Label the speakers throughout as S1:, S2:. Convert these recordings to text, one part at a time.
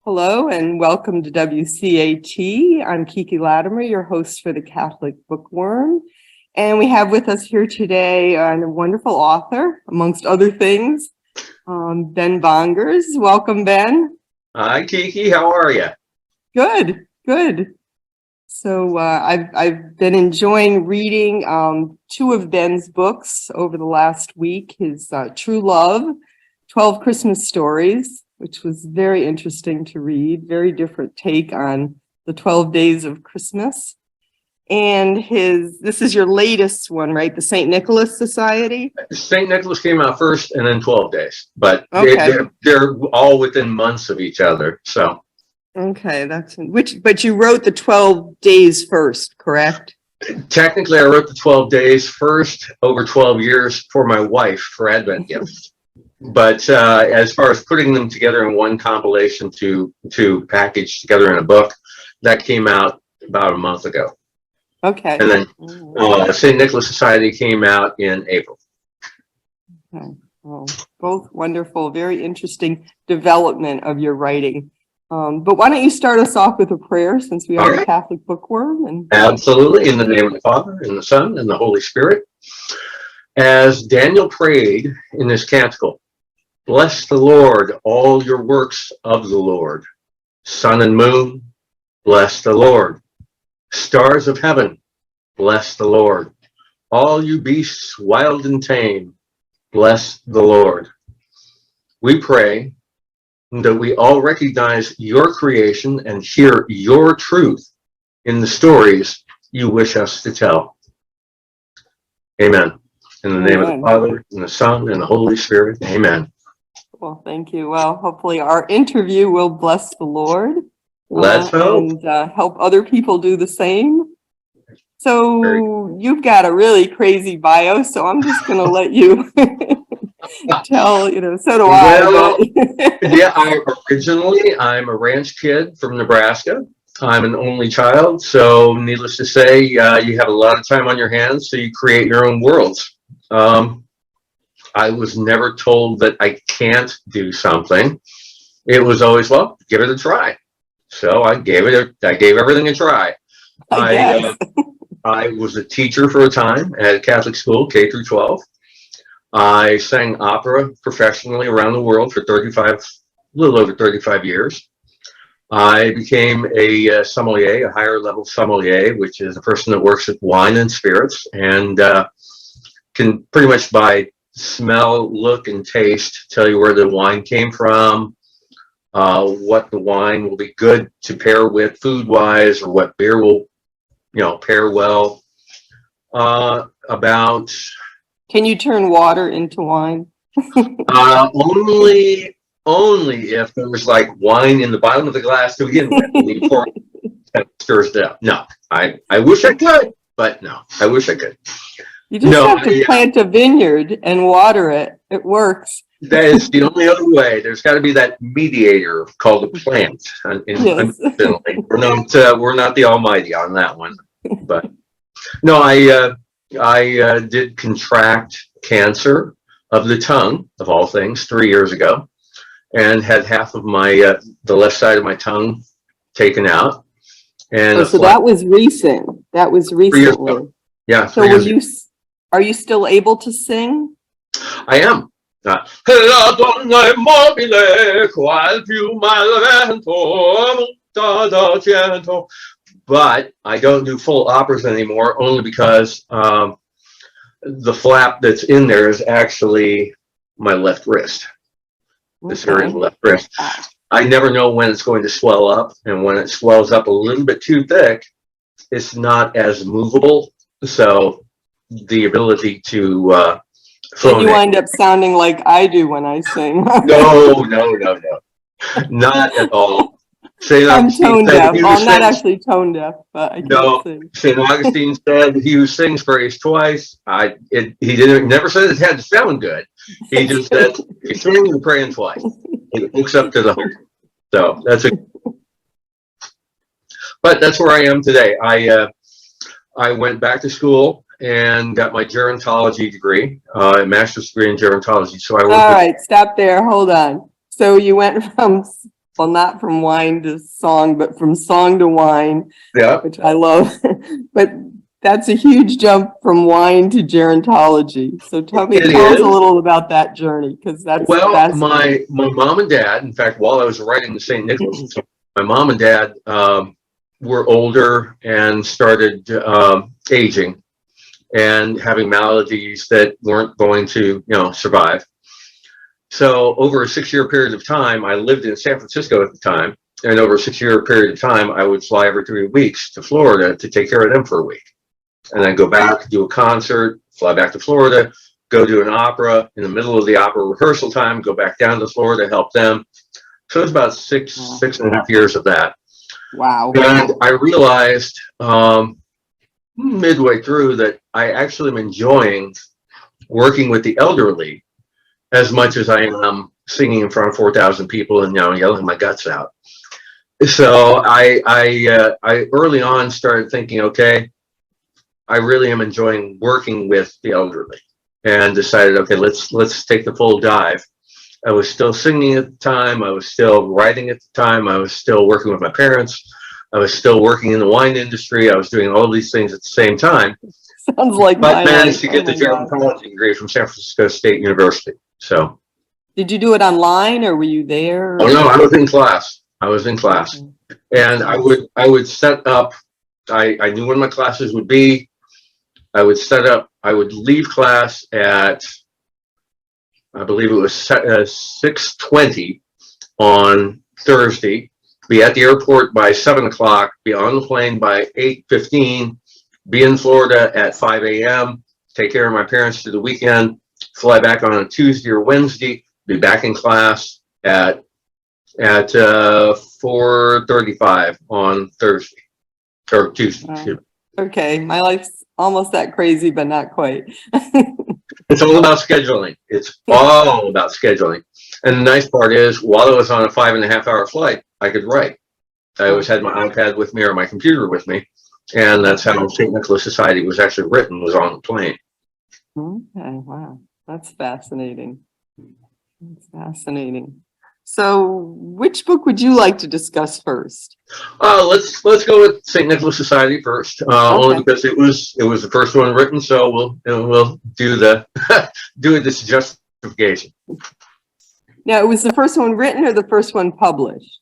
S1: Hello and welcome to WCAT. I'm Kiki Latimer, your host for the Catholic Bookworm. And we have with us here today a wonderful author, amongst other things, Ben Bongers. Welcome, Ben.
S2: Hi, Kiki. How are you?
S1: Good, good. So I've been enjoying reading two of Ben's books over the last week. His True Love, 12 Christmas Stories, which was very interesting to read, very different take on the 12 days of Christmas. And this is your latest one, right? The Saint Nikolas Society?
S2: Saint Nicholas came out first and then 12 days, but
S1: okay.
S2: they're all within months of each other. So.
S1: Okay, but you wrote the 12 days first, correct?
S2: Technically, I wrote the 12 days first over 12 years for my wife for Advent gifts. But as far as putting them together in one compilation to package together in a book, that came out about a month ago.
S1: Okay.
S2: And then Saint Nikolas Society came out in April.
S1: Okay. Well, both wonderful, very interesting development of your writing. But why don't you start us off with a prayer, since we are a Catholic Bookworm?
S2: Absolutely. In the name of the Father, and the Son, and the Holy Spirit. As Daniel prayed in this canticle, bless the Lord, all your works of the Lord. Sun and moon, bless the Lord. Stars of heaven, bless the Lord. All you beasts, wild and tame, bless the Lord. We pray that we all recognize your creation and hear your truth in the stories you wish us to tell. Amen. In the name of the Father, and the Son, and the Holy Spirit. Amen.
S1: Well, thank you. Well, hopefully our interview will bless the Lord.
S2: Let's hope.
S1: And help other people do the same. So you've got a really crazy bio, so I'm just going to let you tell, so do
S2: well,
S1: I.
S2: Yeah, I'm a ranch kid from Nebraska. I'm an only child, so needless to say, you have a lot of time on your hands, so you create your own worlds. I was never told that I can't do something. It was always, well, give it a try. So I gave everything a try. I was a teacher for a time at a Catholic school, K through 12. I sang opera professionally around the world for a little over 35 years. I became a sommelier, a higher level sommelier, which is a person that works with wine and spirits and can pretty much by smell, look, and taste tell you where the wine came from, what the wine will be good to pair with food-wise, or what beer will, pair well.
S1: Can you turn water into wine?
S2: Only if there was like wine in the bottom of the glass to begin with. And you pour it, stirs it up. No, I wish I could, but no, I wish I could.
S1: You just have to plant a vineyard and water it. It works.
S2: That is the only other way. There's got to be that mediator called a plant.
S1: Yes.
S2: Unfortunately, we're not the almighty on that one. But no, I did contract cancer of the tongue, of all things, 3 years ago, and had half of my the left side of my tongue taken out. And
S1: so that was recent. That was recently.
S2: Yeah.
S1: So are you still able to sing?
S2: I am. But I don't do full operas anymore, only because the flap that's in there is actually my left wrist. This area of the left wrist. I never know when it's going to swell up, and when it swells up a little bit too thick, it's not as movable. So the ability to
S1: and you wind up sounding like I do when I sing.
S2: No, not at all.
S1: I'm tone deaf. Well, I'm not actually tone deaf, but I can't sing.
S2: St. Augustine said he who sings prays twice. He never said it had to sound good. He just said, if you're singing, you're praying twice. It hooks up to the hope. So but that's where I am today. I went back to school and got my gerontology degree, a master's degree in gerontology. So I worked.
S1: All right, stop there. Hold on. So you went from well, not from wine to song, but from song to wine,
S2: Yeah.
S1: which I love. But that's a huge jump from wine to gerontology. So tell us
S2: It
S1: a
S2: is.
S1: little about that journey, because that's
S2: Well,
S1: fascinating.
S2: my mom and dad, in fact, while I was writing the Saint Nicholas, my mom and dad were older and started aging and having maladies that weren't going to, survive. So over a 6-year period of time, I lived in San Francisco at the time, and over a 6-year period of time, I would fly every 3 weeks to Florida to take care of them for a week, and then go back, do a concert, fly back to Florida, go do an opera. In the middle of the opera rehearsal time, go back down to Florida, help them. So it was about six and a half years of that.
S1: Wow.
S2: And I realized midway through that I actually am enjoying working with the elderly as much as I am singing in front of 4,000 people and yelling my guts out. So I early on started thinking, okay, I really am enjoying working with the elderly, and decided, okay, let's take the full dive. I was still singing at the time. I was still writing at the time. I was still working with my parents. I was still working in the wine industry. I was doing all of these things at the same time.
S1: Sounds like
S2: But
S1: my
S2: managed to
S1: life.
S2: get the gerontology degree from San Francisco State University. So.
S1: Did you do it online, or were you there?
S2: Oh no, I was in class. And I would set up. I knew when my classes would be. I would set up. I would leave class at, I believe it was 6:20 on Thursday. Be at the airport by 7 o'clock. Be on the plane by 8:15. Be in Florida at 5 a.m. Take care of my parents through the weekend. Fly back on a Tuesday or Wednesday. Be back in class at 4:35 on Thursday or Tuesday.
S1: Wow. Okay, my life's almost that crazy, but not quite.
S2: It's all about scheduling. It's all about scheduling. And the nice part is, while I was on a 5.5-hour flight, I could write. I always had my iPad with me or my computer with me, and that's how Saint Nikolas Society was actually written, was on the plane.
S1: Okay, wow, that's fascinating. That's fascinating. So, which book would you like to discuss first?
S2: Let's go with Saint Nikolas Society first, only because it was the first one written. So we'll do the do this justification.
S1: Now, it was the first one written or the first one published?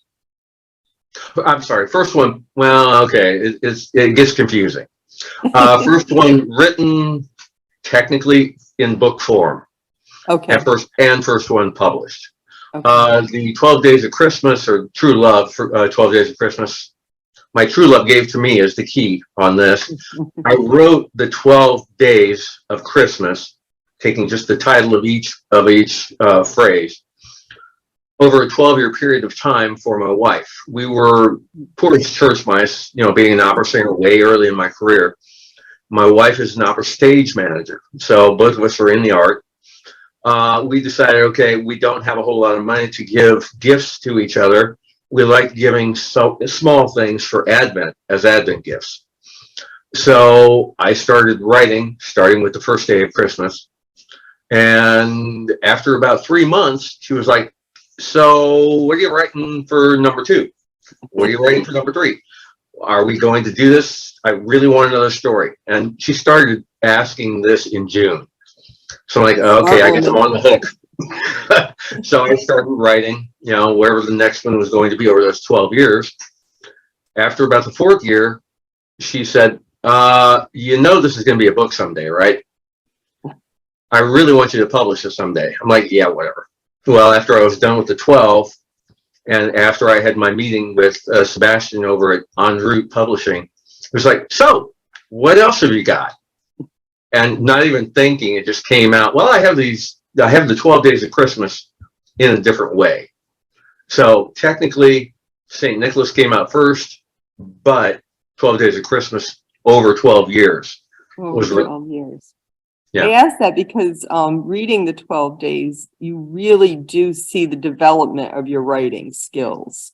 S2: I'm sorry, first one. Well, okay, it gets confusing. First one written technically in book form.
S1: Okay.
S2: And first one published.
S1: Okay.
S2: The 12 Days of Christmas, or True Love, for 12 Days of Christmas, my true love gave to me as the key on this. I wrote the 12 Days of Christmas, taking just the title of each phrase, over a 12-year period of time for my wife. We were poor church mice, being an opera singer way early in my career. My wife is an opera stage manager, so both of us are in the art. We decided, okay, we don't have a whole lot of money to give gifts to each other. We like giving small things for Advent as Advent gifts. So I started writing, starting with the first day of Christmas. And after about 3 months, she was like, so what are you writing for number 2? What are you writing for number 3? Are we going to do this? I really want another story. And she started asking this in June. So I'm like, okay, I guess I'm on the hook. So I started writing, wherever the next one was going to be over those 12 years. After about the 4th year, she said, this is going to be a book someday, right? I really want you to publish it someday. I'm like, yeah, whatever. Well, after I was done with the 12, and after I had my meeting with Sebastian over at En Route Publishing, it was like, so what else have you got? And not even thinking, it just came out. Well, I have the 12 Days of Christmas in a different way. So technically, St. Nicholas came out first, but 12 Days of Christmas over 12 years was written.
S1: 12 years.
S2: Yeah.
S1: I asked that because reading the 12 days, you really do see the development of your writing skills.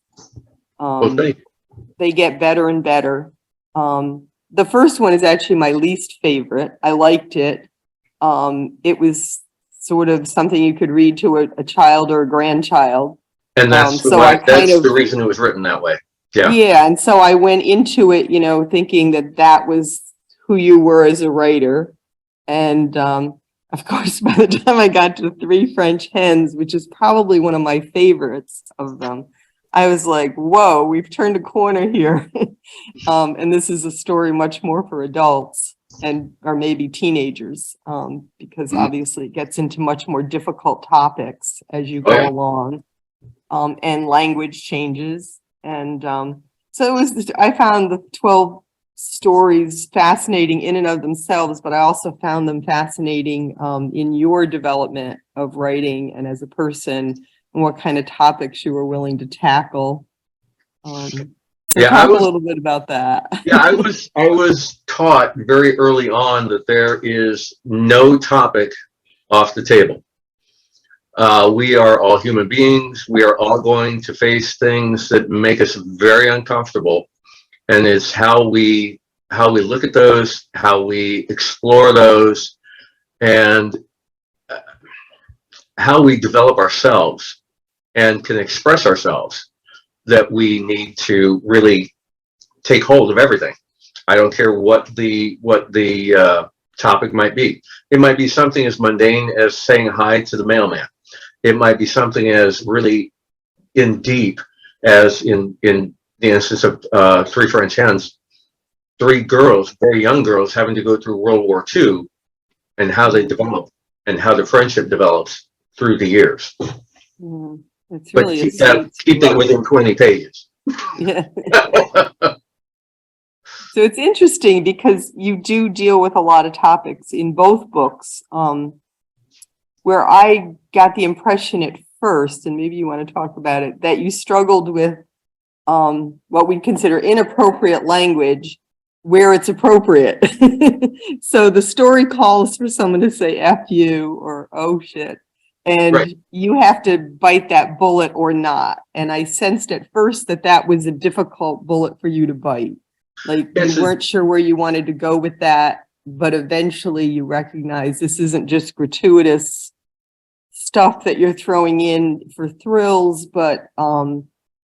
S1: They get better and better. The first one is actually my least favorite. I liked it. It was sort of something you could read to a child or a grandchild.
S2: And that's
S1: So I kind
S2: that's
S1: of,
S2: the reason it was written that way. Yeah.
S1: yeah, and so I went into it, thinking that that was who you were as a writer. And of course, by the time I got to Three French Hens, which is probably one of my favorites of them, I was like, whoa, we've turned a corner here. And this is a story much more for adults or maybe teenagers, because obviously it gets into much more difficult topics as you go along, and language changes. And so I found the 12 stories fascinating in and of themselves, but I also found them fascinating in your development of writing and as a person, and what kind of topics you were willing to tackle. So talk a little bit about that.
S2: Yeah, I was taught very early on that there is no topic off the table. We are all human beings. We are all going to face things that make us very uncomfortable, and it's how we look at those, how we explore those, and how we develop ourselves and can express ourselves, that we need to really take hold of everything. I don't care what the topic might be. It might be something as mundane as saying hi to the mailman. It might be something as really in deep as in the instance of Three French Hens, 3 girls, very young girls, having to go through World War II, and how they develop and how the friendship develops through the years.
S1: It's really
S2: keep it within 20 pages.
S1: Yeah. So it's interesting because you do deal with a lot of topics in both books, where I got the impression at first, and maybe you want to talk about it, that you struggled with what we'd consider inappropriate language where it's appropriate. So the story calls for someone to say F you or oh shit, and you have to bite that bullet or not. And I sensed at first that that was a difficult bullet for you to bite. Like you weren't sure where you wanted to go with that, but eventually you recognize this isn't just gratuitous stuff that you're throwing in for thrills, but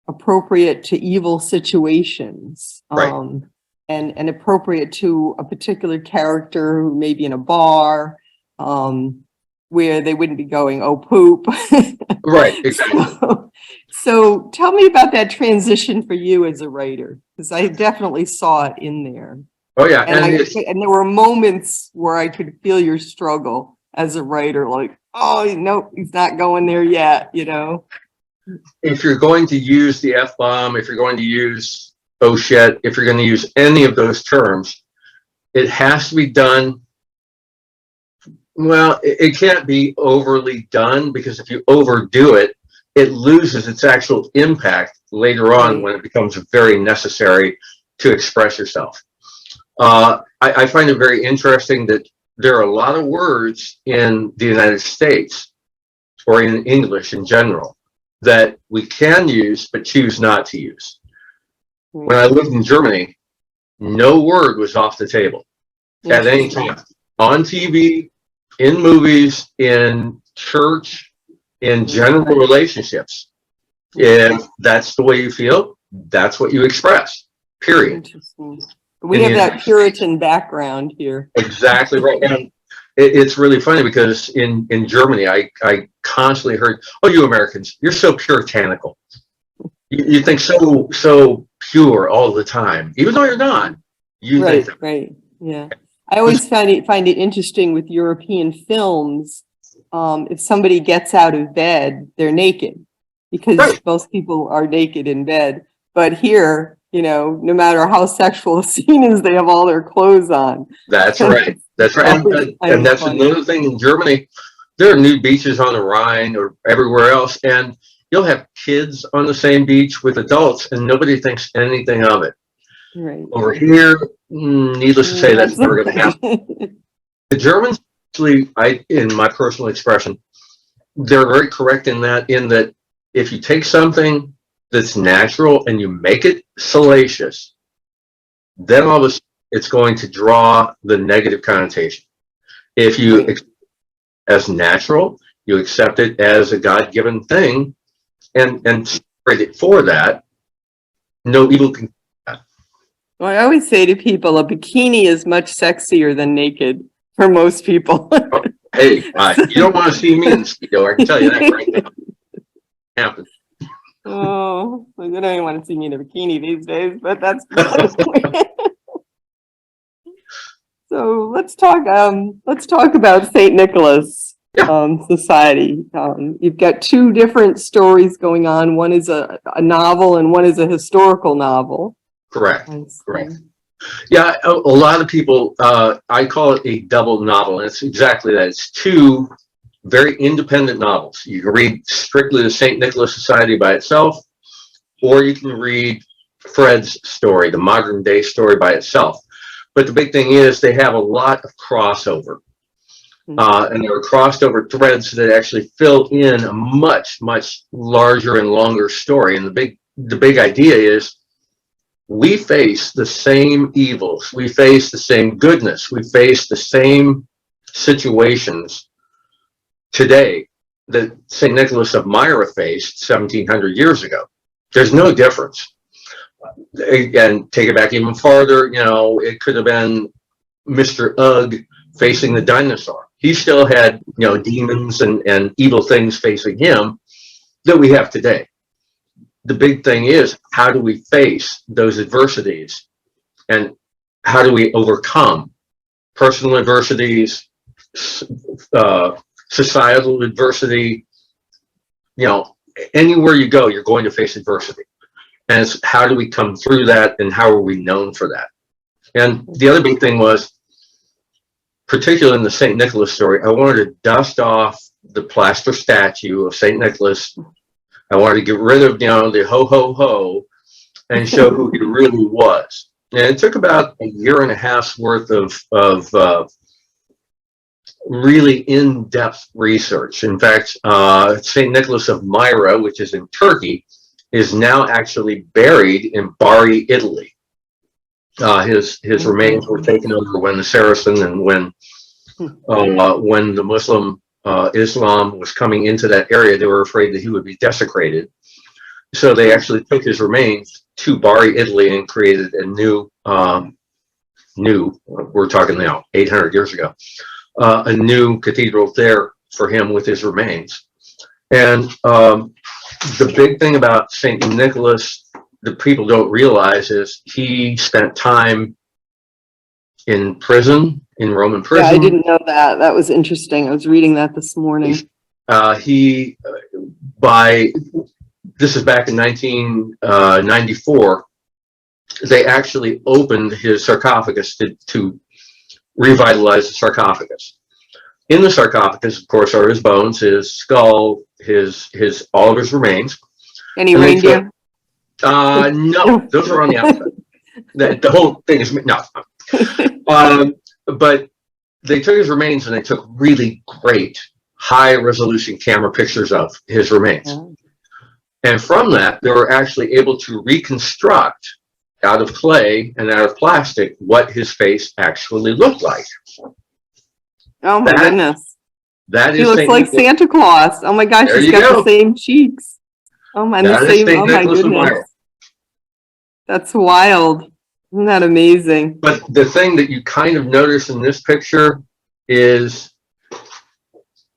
S1: appropriate to evil situations. And appropriate to a particular character who may be in a bar, where they wouldn't be going, oh, poop.
S2: Right, exactly.
S1: So tell me about that transition for you as a writer, because I definitely saw it in there.
S2: Oh, yeah.
S1: And there were moments where I could feel your struggle as a writer, like, oh, no, he's not going there yet,
S2: If you're going to use the F-bomb, if you're going to use oh shit, if you're going to use any of those terms, it has to be done. Well, it can't be overly done, because if you overdo it, it loses its actual impact later on when it becomes very necessary to express yourself. I find it very interesting that there are a lot of words in the United States, or in English in general, that we can use but choose not to use. When I lived in Germany, no word was off the table at any time. On TV, in movies, in church, in general relationships. If that's the way you feel, that's what you express, period.
S1: Interesting. We have that Puritan background here.
S2: Exactly right. And it's really funny because in Germany, I constantly heard, oh, you Americans, you're so puritanical. You think so pure all the time, even though you're not.
S1: Right. Yeah. I always find it interesting with European films. If somebody gets out of bed, they're naked, because most people are naked in bed. But here, no matter how sexual a scene is, they have all their clothes on.
S2: That's right. That's right. And that's another thing in Germany. There are nude beaches on the Rhine or everywhere else, and you'll have kids on the same beach with adults, and nobody thinks anything of it.
S1: Right.
S2: Over here, needless to say, that's never going to happen. The Germans, actually, in my personal expression, they're very correct in that if you take something that's natural and you make it salacious, then all of a sudden it's going to draw the negative connotation. If you, as natural, you accept it as a God-given thing, and credit for that, no evil can.
S1: Well, I always say to people, a bikini is much sexier than naked for most people.
S2: Hey, you don't want to see me in Speedo, I can tell you that right now. Happen.
S1: Oh, I don't even want to see me in a bikini these days, but that's beside the point. So let's talk about Saint Nicholas Society. You've got two different stories going on. One is a novel and one is a historical novel.
S2: Correct. Correct. Yeah, a lot of people, I call it a double novel, and it's exactly that. It's two very independent novels. You can read strictly the Saint Nicholas Society by itself, or you can read Fred's story, the modern day story, by itself. But the big thing is they have a lot of crossover. And there are crossed over threads that actually fill in a much, much larger and longer story. And the big idea is we face the same evils, we face the same goodness, we face the same situations today that Saint Nikolas of Myra faced 1700 years ago. There's no difference. Again, take it back even farther, it could have been Mr. Ugg facing the dinosaur. He still had, demons and evil things facing him that we have today. The big thing is, how do we face those adversities, and how do we overcome personal adversities, societal adversity? Anywhere you go, you're going to face adversity. And it's how do we come through that, and how are we known for that? And the other big thing was, particularly in the Saint Nicholas story, I wanted to dust off the plaster statue of Saint Nicholas. I wanted to get rid of, the ho, ho, ho, and show who he really was. And it took about a year and a half's worth of really in-depth research. In fact, Saint Nikolas of Myra, which is in Turkey, is now actually buried in Bari, Italy. His remains were taken over when the Saracen and when the Muslim Islam was coming into that area. They were afraid that he would be desecrated, so they actually took his remains to Bari, Italy, and created a new we're talking now 800 years ago, a new cathedral there for him with his remains. And the big thing about Saint Nicholas that people don't realize is he spent time in prison, in Roman prison.
S1: Yeah, I didn't know that. That was interesting. I was reading that this morning. This is back in 1994, they actually opened his sarcophagus to revitalize the sarcophagus. In the sarcophagus, of course, are his bones, his skull, all of his remains. Any reindeer?
S2: No, those are on the outside. The whole thing is no. But they took his remains and they took really great high-resolution camera pictures of his remains. Oh. And from that, they were actually able to reconstruct out of clay and out of plastic what his face actually looked like.
S1: Oh my goodness.
S2: That
S1: he looks like Santa Claus. Oh my gosh, he's got the same cheeks. Oh my, oh my goodness. That's wild. Isn't that amazing?
S2: But the thing that you kind of notice in this picture is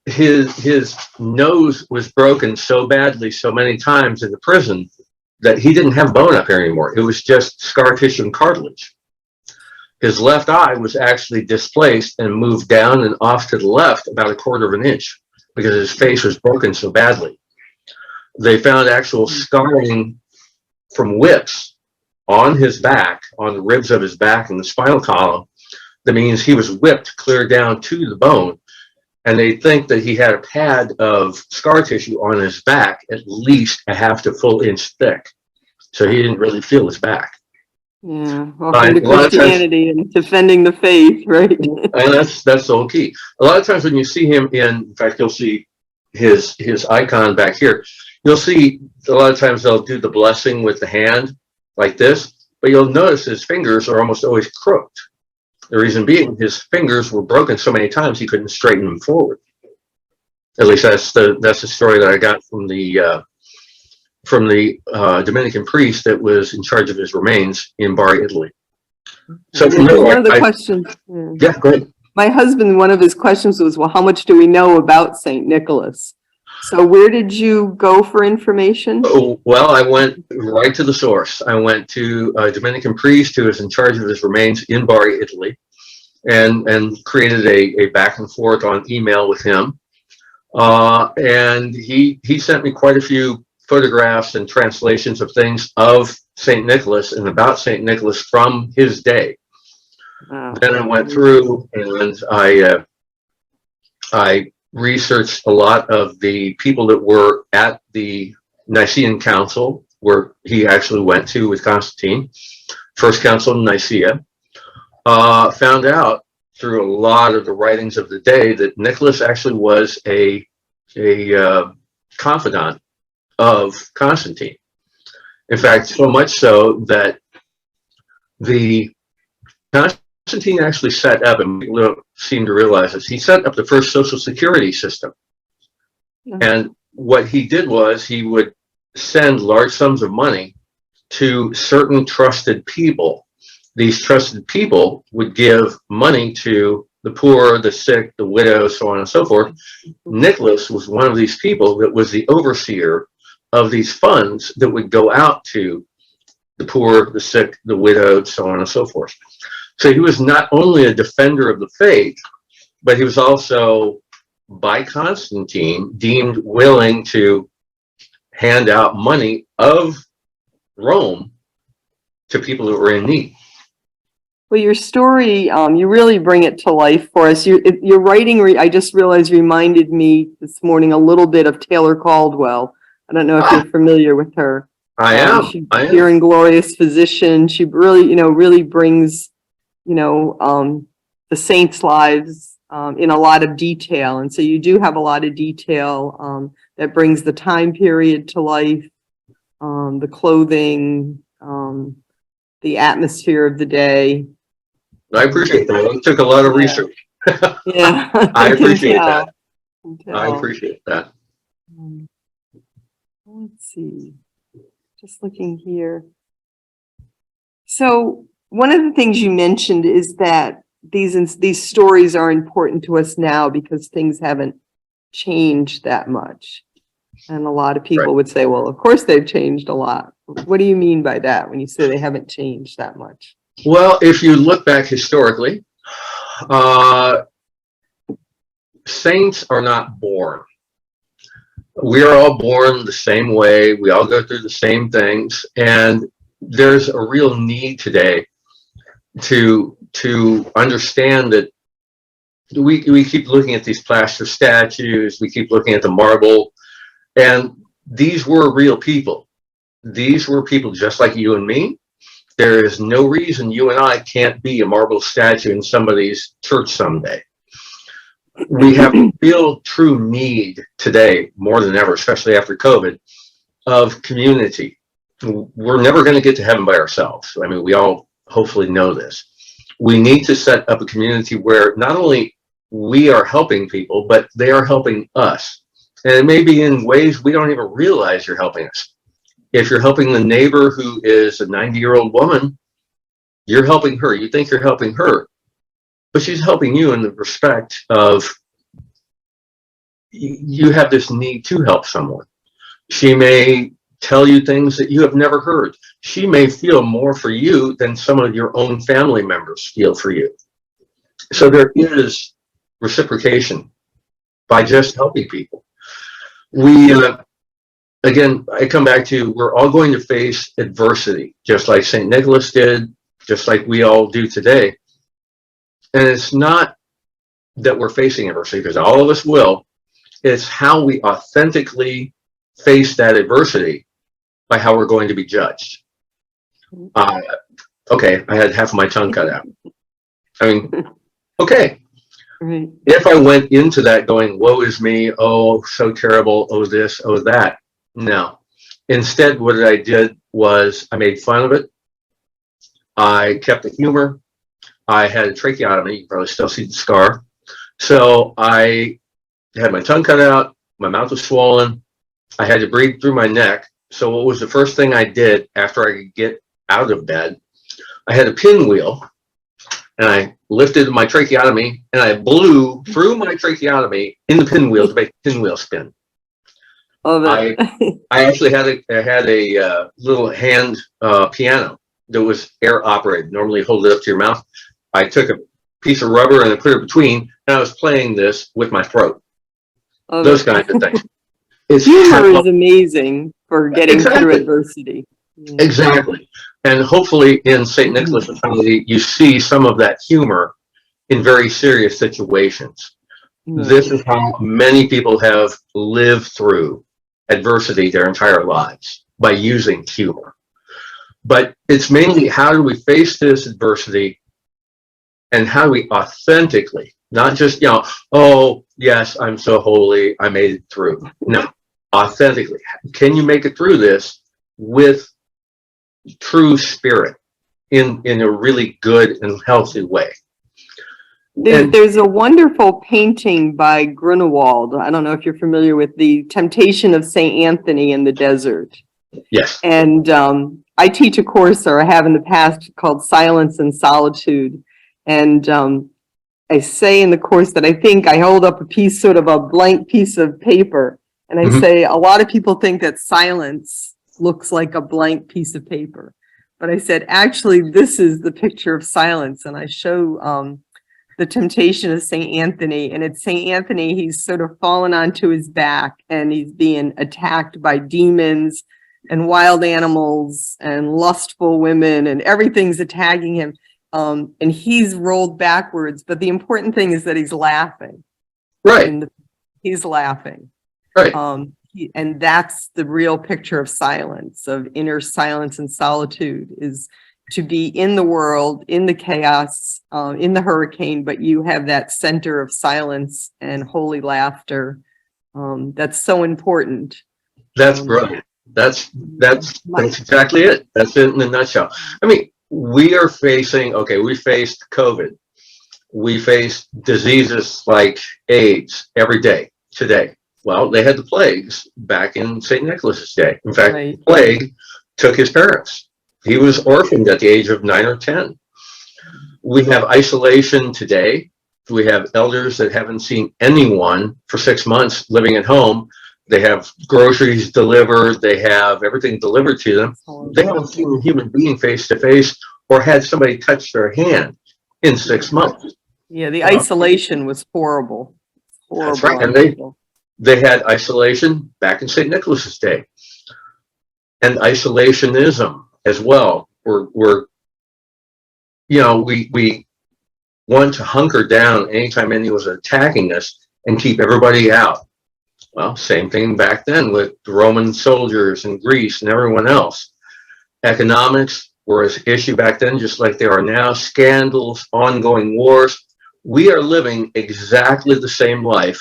S2: his nose was broken so badly so many times in the prison that he didn't have bone up here anymore. It was just scar tissue and cartilage. His left eye was actually displaced and moved down and off to the left about 1/4 of an inch because his face was broken so badly. They found actual scarring from whips on his back, on the ribs of his back and the spinal column. That means he was whipped clear down to the bone. And they think that he had a pad of scar tissue on his back, at least 1/2 to full inch thick. So he didn't really feel his back.
S1: Yeah, welcome to Christianity and defending the faith, right?
S2: And that's the whole key. A lot of times when you see him in fact, you'll see his icon back here. You'll see a lot of times they'll do the blessing with the hand like this, but you'll notice his fingers are almost always crooked. The reason being, his fingers were broken so many times he couldn't straighten them forward. At least that's the story that I got from the from the Dominican priest that was in charge of his remains in Bari, Italy. So from there,
S1: One of the questions,
S2: yeah, go ahead.
S1: my husband, one of his questions was, well, how much do we know about Saint Nicholas? So where did you go for information?
S2: Oh, well, I went right to the source. I went to a Dominican priest who was in charge of his remains in Bari, Italy, and created a back and forth on email with him. And he sent me quite a few photographs and translations of things of Saint Nicholas and about Saint Nicholas from his day.
S1: Wow.
S2: Then I went through and I researched a lot of the people that were at the Nicene Council, where he actually went to with Constantine, First Council in Nicaea. Found out through a lot of the writings of the day that Nicholas actually was a confidant of Constantine. In fact, so much so that the Constantine actually set up, and people don't seem to realize this, he set up the first social security system. And what he did was he would send large sums of money to certain trusted people. These trusted people would give money to the poor, the sick, the widows, so on and so forth. Nicholas was one of these people that was the overseer of these funds that would go out to the poor, the sick, the widowed, so on and so forth. So he was not only a defender of the faith, but he was also, by Constantine, deemed willing to hand out money of Rome to people who were in need.
S1: Well, your story, you really bring it to life for us. Your writing, I just realized, reminded me this morning a little bit of Taylor Caldwell. I don't know if you're familiar with her.
S2: I am.
S1: She's Pure and Glorious Physician. She really, really brings, the saints' lives in a lot of detail. And so you do have a lot of detail that brings the time period to life, the clothing, the atmosphere of the day.
S2: I appreciate that. It took a lot of research.
S1: Yeah.
S2: I appreciate that. I appreciate that.
S1: Let's see. Just looking here. So one of the things you mentioned is that these stories are important to us now because things haven't changed that much. And a lot of people would say, well, of course they've changed a lot. What do you mean by that when you say they haven't changed that much?
S2: Well, if you look back historically, saints are not born. We are all born the same way. We all go through the same things. And there's a real need today to understand that we keep looking at these plaster statues. We keep looking at the marble. And these were real people. These were people just like you and me. There is no reason you and I can't be a marble statue in somebody's church someday. We have a real true need today, more than ever, especially after COVID, of community. We're never going to get to heaven by ourselves. I mean, we all hopefully know this. We need to set up a community where not only we are helping people, but they are helping us. And it may be in ways we don't even realize you're helping us. If you're helping the neighbor who is a 90-year-old woman, you're helping her. You think you're helping her, but she's helping you in the respect of you have this need to help someone. She may tell you things that you have never heard. She may feel more for you than some of your own family members feel for you. So there is reciprocation by just helping people. Again, I come back to, we're all going to face adversity, just like Saint Nicholas did, just like we all do today. And it's not that we're facing adversity, because all of us will. It's how we authentically face that adversity by how we're going to be judged. Okay, I had half of my tongue cut out. I mean, okay.
S1: Right.
S2: If I went into that going, woe is me, oh, so terrible, oh this, oh that. No. Instead, what I did was I made fun of it. I kept the humor. I had a tracheotomy. You can probably still see the scar. So I had my tongue cut out. My mouth was swollen. I had to breathe through my neck. So what was the first thing I did after I could get out of bed? I had a pinwheel, and I lifted my tracheotomy, and I blew through my tracheotomy in the pinwheel to make the pinwheel spin.
S1: Love it.
S2: I actually had a little hand piano that was air operated. Normally, you hold it up to your mouth. I took a piece of rubber and I put it between, and I was playing this with my throat.
S1: Love
S2: Those
S1: it.
S2: kinds of things. It's
S1: Humor is amazing for getting through adversity.
S2: Exactly. And hopefully in Saint Nikolas of Myra, you see some of that humor in very serious situations. This is how many people have lived through adversity their entire lives, by using humor. But it's mainly, how do we face this adversity, and how do we authentically, not just, oh, yes, I'm so holy, I made it through. No, authentically, can you make it through this with true spirit in a really good and healthy way?
S1: There's a wonderful painting by Grunewald. I don't know if you're familiar with the Temptation of Saint Anthony in the Desert.
S2: Yes.
S1: And I teach a course, or I have in the past, called Silence and Solitude. And I say in the course that I think I hold up sort of a blank piece of paper. And I say, a lot of people think that silence looks like a blank piece of paper. But I said, actually, this is the picture of silence. And I show the Temptation of Saint Anthony, and it's Saint Anthony. He's sort of fallen onto his back, and he's being attacked by demons and wild animals and lustful women, and everything's attacking him. And he's rolled backwards, but the important thing is that he's laughing.
S2: Right.
S1: He's laughing.
S2: Right.
S1: And that's the real picture of silence, of inner silence and solitude, is to be in the world, in the chaos, in the hurricane, but you have that center of silence and holy laughter. That's so important.
S2: That's brilliant. That's exactly it. That's it in a nutshell. I mean, we faced COVID. We faced diseases like AIDS every day today. Well, they had the plagues back in Saint Nicholas's day. In fact, the plague took his parents. He was orphaned at the age of 9 or 10. We have isolation today. We have elders that haven't seen anyone for 6 months living at home. They have groceries delivered. They have everything delivered to them. They haven't seen a human being face to face or had somebody touch their hand in 6 months.
S1: Yeah, the isolation was horrible.
S2: That's right. And they had isolation back in St. Nicholas's day. And isolationism as well. We want to hunker down anytime anyone was attacking us and keep everybody out. Well, same thing back then with the Roman soldiers in Greece and everyone else. Economics were an issue back then, just like they are now. Scandals, ongoing wars. We are living exactly the same life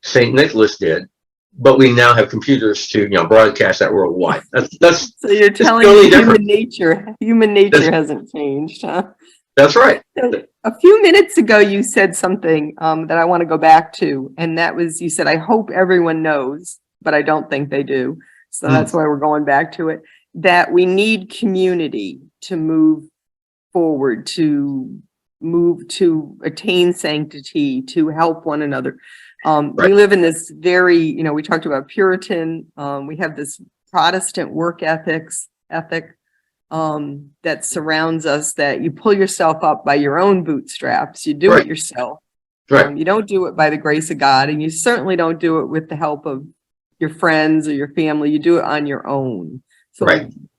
S2: St. Nicholas did, but we now have computers to broadcast that worldwide. That's
S1: so you're telling me human nature hasn't changed, huh?
S2: That's right.
S1: So a few minutes ago, you said something that I want to go back to, and that was, you said, I hope everyone knows, but I don't think they do. So that's why we're going back to it, that we need community to move forward, to attain sanctity, to help one another. We live in this very, we talked about Puritan, we have this Protestant work ethic that surrounds us, that you pull yourself up by your own bootstraps. You do it yourself.
S2: Right.
S1: You don't do it by the grace of God, and you certainly don't do it with the help of your friends or your family. You do it on your own. So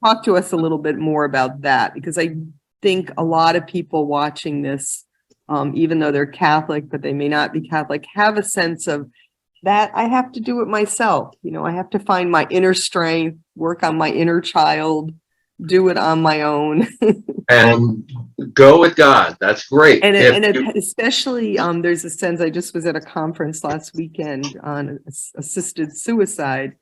S1: talk to us a little bit more about that, because I think a lot of people watching this, even though they're Catholic, but they may not be Catholic, have a sense of that I have to do it myself. I have to find my inner strength, work on my inner child, do it on my own. And
S2: go with God. That's great.
S1: Especially, there's a sense, I just was at a conference last weekend on assisted suicide,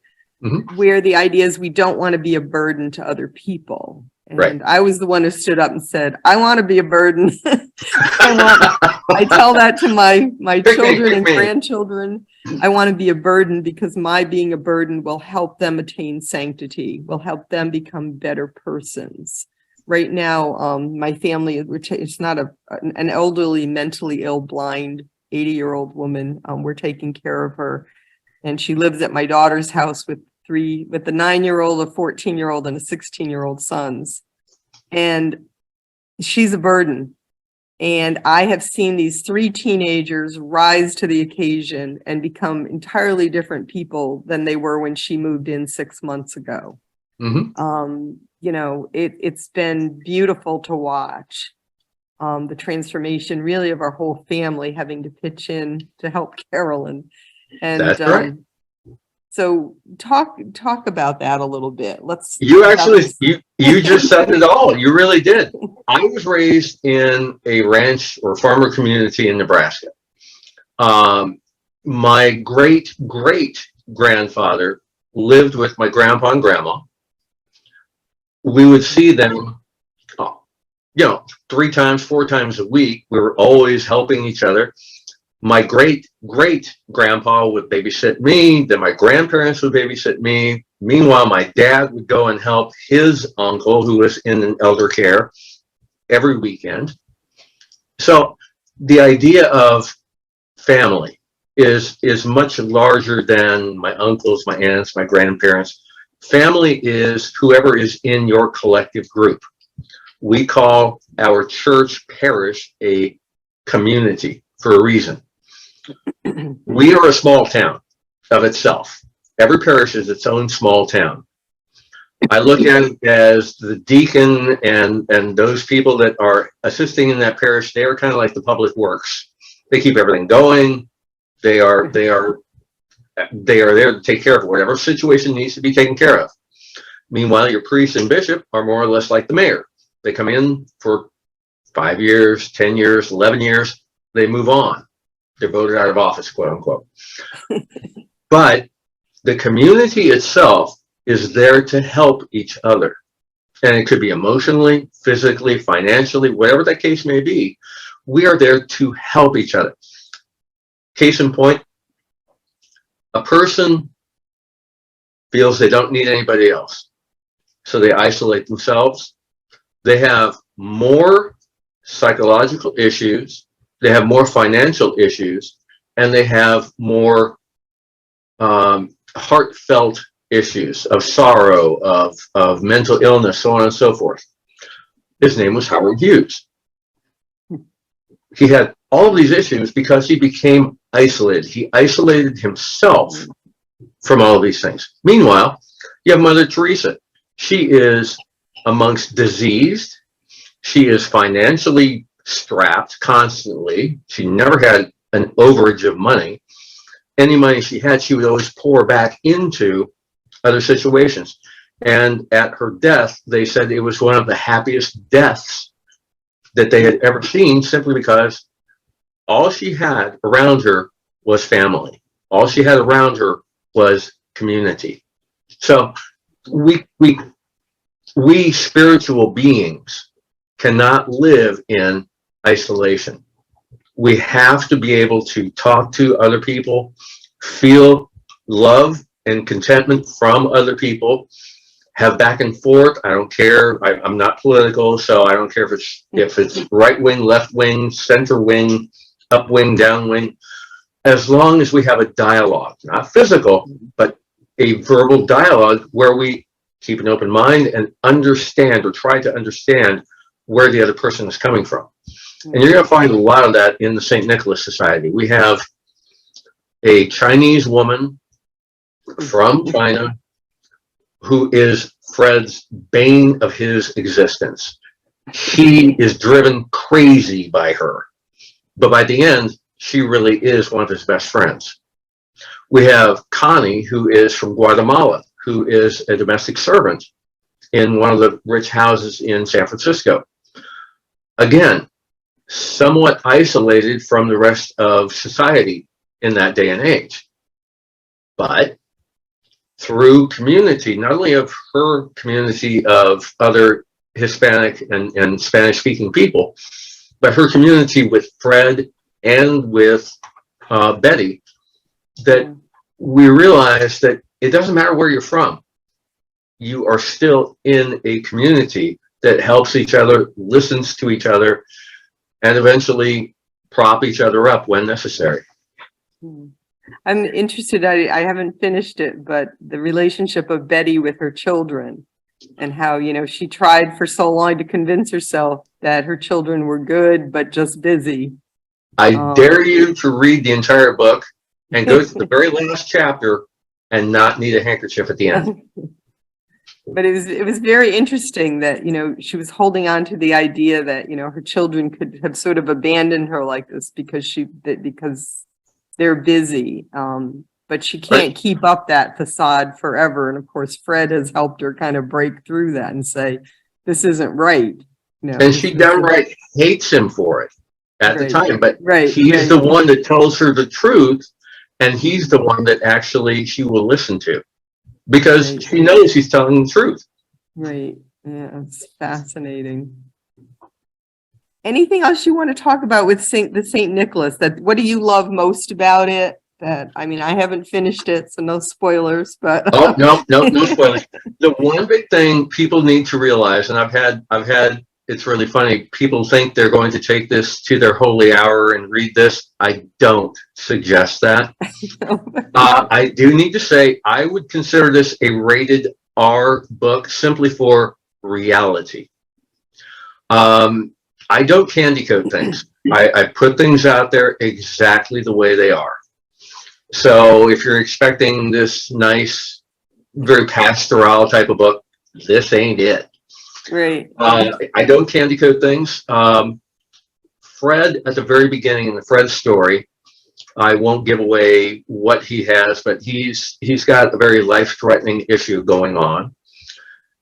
S1: where the idea is we don't want to be a burden to other people. And I was the one who stood up and said, I want to be a burden. I tell that to my children and grandchildren. I want to be a burden because my being a burden will help them attain sanctity, will help them become better persons. Right now, my family, which is not an elderly, mentally ill, blind 80-year-old woman. We're taking care of her, and she lives at my daughter's house with the 9-year-old, a 14-year-old, and a 16-year-old sons. And she's a burden. And I have seen these 3 teenagers rise to the occasion and become entirely different people than they were when she moved in 6 months ago.
S2: Mm-hmm.
S1: It's been beautiful to watch the transformation really of our whole family having to pitch in to help Carolyn. And
S2: That's right.
S1: So talk about that a little bit.
S2: You actually, you just said it all. You really did. I was raised in a ranch or farmer community in Nebraska. My great grandfather lived with my grandpa and grandma. We would see them, 3 times, 4 times a week. We were always helping each other. My great grandpa would babysit me. Then my grandparents would babysit me. Meanwhile, my dad would go and help his uncle, who was in an elder care, every weekend. So the idea of family is much larger than my uncles, my aunts, my grandparents. Family is whoever is in your collective group. We call our church parish a community for a reason. We are a small town of itself. Every parish is its own small town. I look at it as the deacon and those people that are assisting in that parish. They are kind of like the public works. They keep everything going. They are there to take care of whatever situation needs to be taken care of. Meanwhile, your priest and bishop are more or less like the mayor. They come in for 5 years, 10 years, 11 years. They move on. They're voted out of office, quote unquote. But the community itself is there to help each other. And it could be emotionally, physically, financially, whatever that case may be. We are there to help each other. Case in point, a person feels they don't need anybody else. So they isolate themselves. They have more psychological issues. They have more financial issues, and they have more heartfelt issues of sorrow, of mental illness, so on and so forth. His name was Howard Hughes. He had all of these issues because he became isolated. He isolated himself from all of these things. Meanwhile, you have Mother Teresa. She is amongst diseased. She is financially strapped constantly. She never had an overage of money. Any money she had, she would always pour back into other situations. And at her death, they said it was one of the happiest deaths that they had ever seen, simply because all she had around her was family. All she had around her was community. So we spiritual beings cannot live in isolation. We have to be able to talk to other people, feel love and contentment from other people, have back and forth. I don't care. I'm not political, so I don't care if it's right wing, left wing, center wing, up wing, down wing. As long as we have a dialogue, not physical, but a verbal dialogue where we keep an open mind and understand, or try to understand, where the other person is coming from. And you're going to find a lot of that in the Saint Nikolas Society. We have a Chinese woman from China who is Fred's bane of his existence. He is driven crazy by her. But by the end, she really is one of his best friends. We have Connie, who is from Guatemala, who is a domestic servant in one of the rich houses in San Francisco. Again, somewhat isolated from the rest of society in that day and age. But through community, not only of her community of other Hispanic and Spanish-speaking people, but her community with Fred and with Betty, that we realize that it doesn't matter where you're from. You are still in a community that helps each other, listens to each other, and eventually prop each other up when necessary.
S1: I'm interested, I haven't finished it, but the relationship of Betty with her children and how, she tried for so long to convince herself that her children were good, but just busy.
S2: I dare you to read the entire book and go to the very last chapter and not need a handkerchief at the end.
S1: But it was very interesting that, she was holding on to the idea that, her children could have sort of abandoned her like this because they're busy. But she can't keep up that facade forever. And of course, Fred has helped her kind of break through that and say, this isn't right.
S2: And she downright hates him for it at the time, but he's the one that tells her the truth, and he's the one that actually she will listen to because she knows he's telling the truth.
S1: Right. Yeah, it's fascinating. Anything else you want to talk about with Saint Nicholas? What do you love most about it? I haven't finished it, so no spoilers. But
S2: no spoilers. The one big thing people need to realize, and I've had. It's really funny. People think they're going to take this to their holy hour and read this. I don't suggest that. I do need to say I would consider this a rated R book simply for reality. I don't candy coat things. I put things out there exactly the way they are. So if you're expecting this nice, very pastoral type of book, this ain't it.
S1: Right.
S2: I don't candy coat things. Fred, at the very beginning in the Fred story, I won't give away what he has, but he's got a very life-threatening issue going on.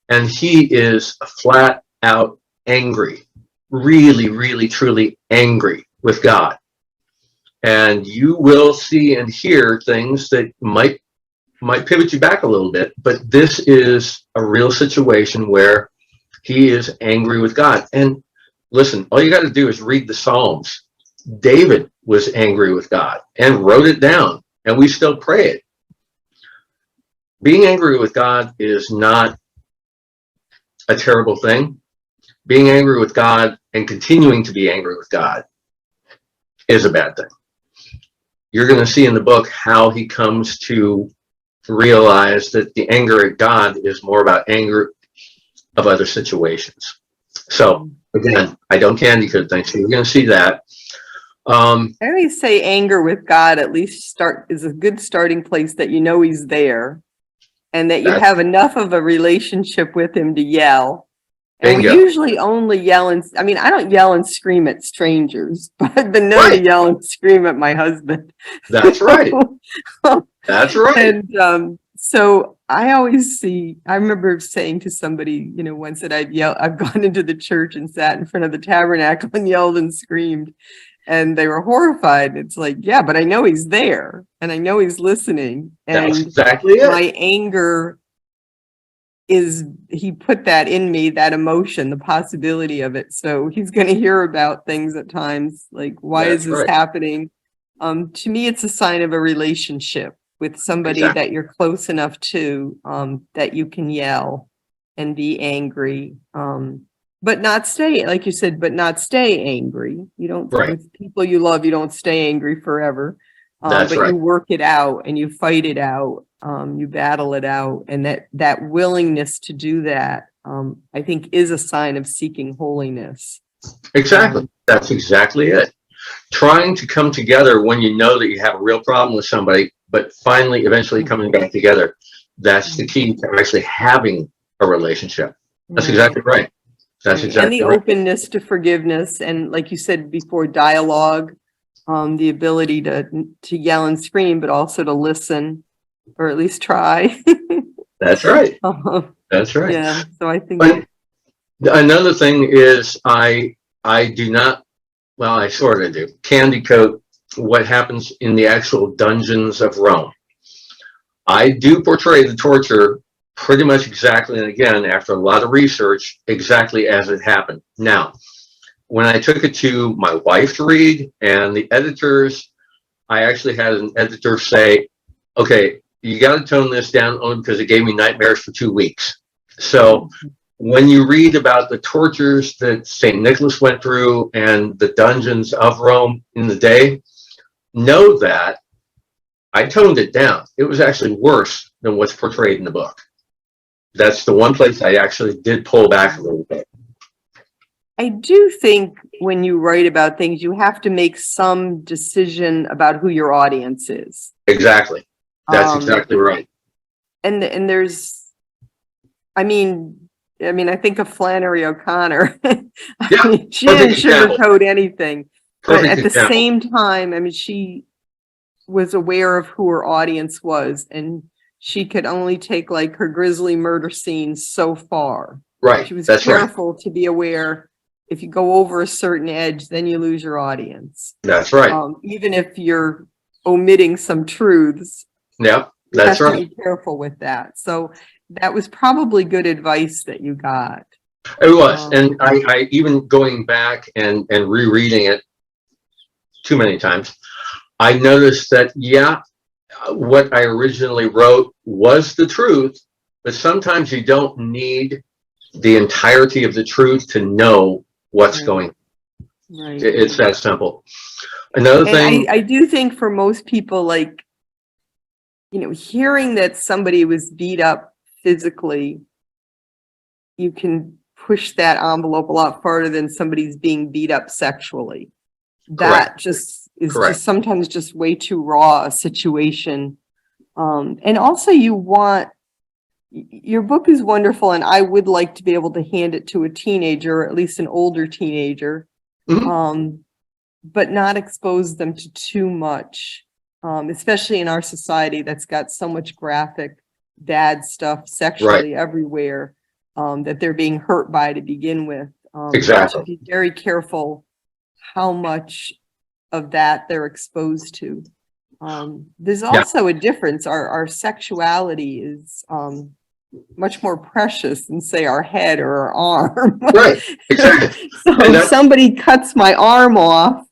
S2: And he is flat out angry, really, really, truly angry with God. And you will see and hear things that might pivot you back a little bit, but this is a real situation where he is angry with God. And listen, all you got to do is read the Psalms. David was angry with God and wrote it down, and we still pray it. Being angry with God is not a terrible thing. Being angry with God and continuing to be angry with God is a bad thing. You're going to see in the book how he comes to realize that the anger at God is more about anger of other situations. So again, I don't candy coat things, so you're going to see that. I
S1: always say anger with God at least is a good starting place, that he's there and that you have enough of a relationship with him to yell. And we usually only yell and I don't yell and scream at strangers, but I've been known to yell and scream at my husband.
S2: That's right. That's right.
S1: And so I remember saying to somebody, once that I've gone into the church and sat in front of the tabernacle and yelled and screamed, and they were horrified. It's like, yeah, but I know he's there and I know he's listening. And
S2: that's exactly it.
S1: My anger he put that in me, that emotion, the possibility of it. So he's going to hear about things at times like, why is this happening? To me, it's a sign of a relationship with somebody that you're close enough to, that you can yell and be angry, but not stay, like you said, but not stay angry. You don't, with people you love, you don't stay angry forever. But you work it out and you fight it out. You battle it out, and that willingness to do that, I think, is a sign of seeking holiness.
S2: Exactly. That's exactly it. Trying to come together when you know that you have a real problem with somebody, but finally, eventually coming back together. That's the key to actually having a relationship. That's exactly right. That's exactly
S1: right. And the openness to forgiveness, and like you said before, dialogue, the ability to yell and scream, but also to listen. Or at least try.
S2: That's right. That's right.
S1: Yeah. So I think.
S2: But another thing is I do not. Well, I sort of do candy coat what happens in the actual dungeons of Rome. I do portray the torture pretty much exactly, and again, after a lot of research, exactly as it happened. Now, when I took it to my wife to read and the editors, I actually had an editor say, okay, you got to tone this down only because it gave me nightmares for 2 weeks. So when you read about the tortures that Saint Nicholas went through and the dungeons of Rome in the day, know that I toned it down. It was actually worse than what's portrayed in the book. That's the one place I actually did pull back a little bit.
S1: I do think when you write about things, you have to make some decision about who your audience is.
S2: Exactly. That's exactly right.
S1: And there's, I mean, I think of Flannery O'Connor.
S2: Yeah,
S1: She didn't
S2: perfect example.
S1: sugarcoat anything. But
S2: Perfect
S1: at the
S2: example.
S1: same time, I mean, she was aware of who her audience was, and she could only take like her grisly murder scenes so far.
S2: Right.
S1: She was
S2: That's right.
S1: careful to be aware if you go over a certain edge, then you lose your audience.
S2: That's right.
S1: Even if you're omitting some truths,
S2: Yeah,
S1: you
S2: that's
S1: have to
S2: right.
S1: be careful with that. So that was probably good advice that you got.
S2: It was. And I even going back and rereading it too many times, I noticed that, yeah, what I originally wrote was the truth, but sometimes you don't need the entirety of the truth to know what's going on.
S1: Right.
S2: It's that simple. Another thing.
S1: I do think for most people, like, you know, hearing that somebody was beat up physically, you can push that envelope a lot farther than somebody's being beat up sexually. That
S2: Correct.
S1: just is
S2: Correct.
S1: just sometimes just way too raw a situation. And also your book is wonderful, and I would like to be able to hand it to a teenager, or at least an older teenager, but not expose them to too much, especially in our society that's got so much graphic, bad stuff sexually everywhere, that they're being hurt by to begin with.
S2: Exactly.
S1: To be very careful how much of that they're exposed to. There's also a difference. Our sexuality is much more precious than, say, our head or our arm.
S2: Right. Exactly.
S1: So if somebody cuts my arm off,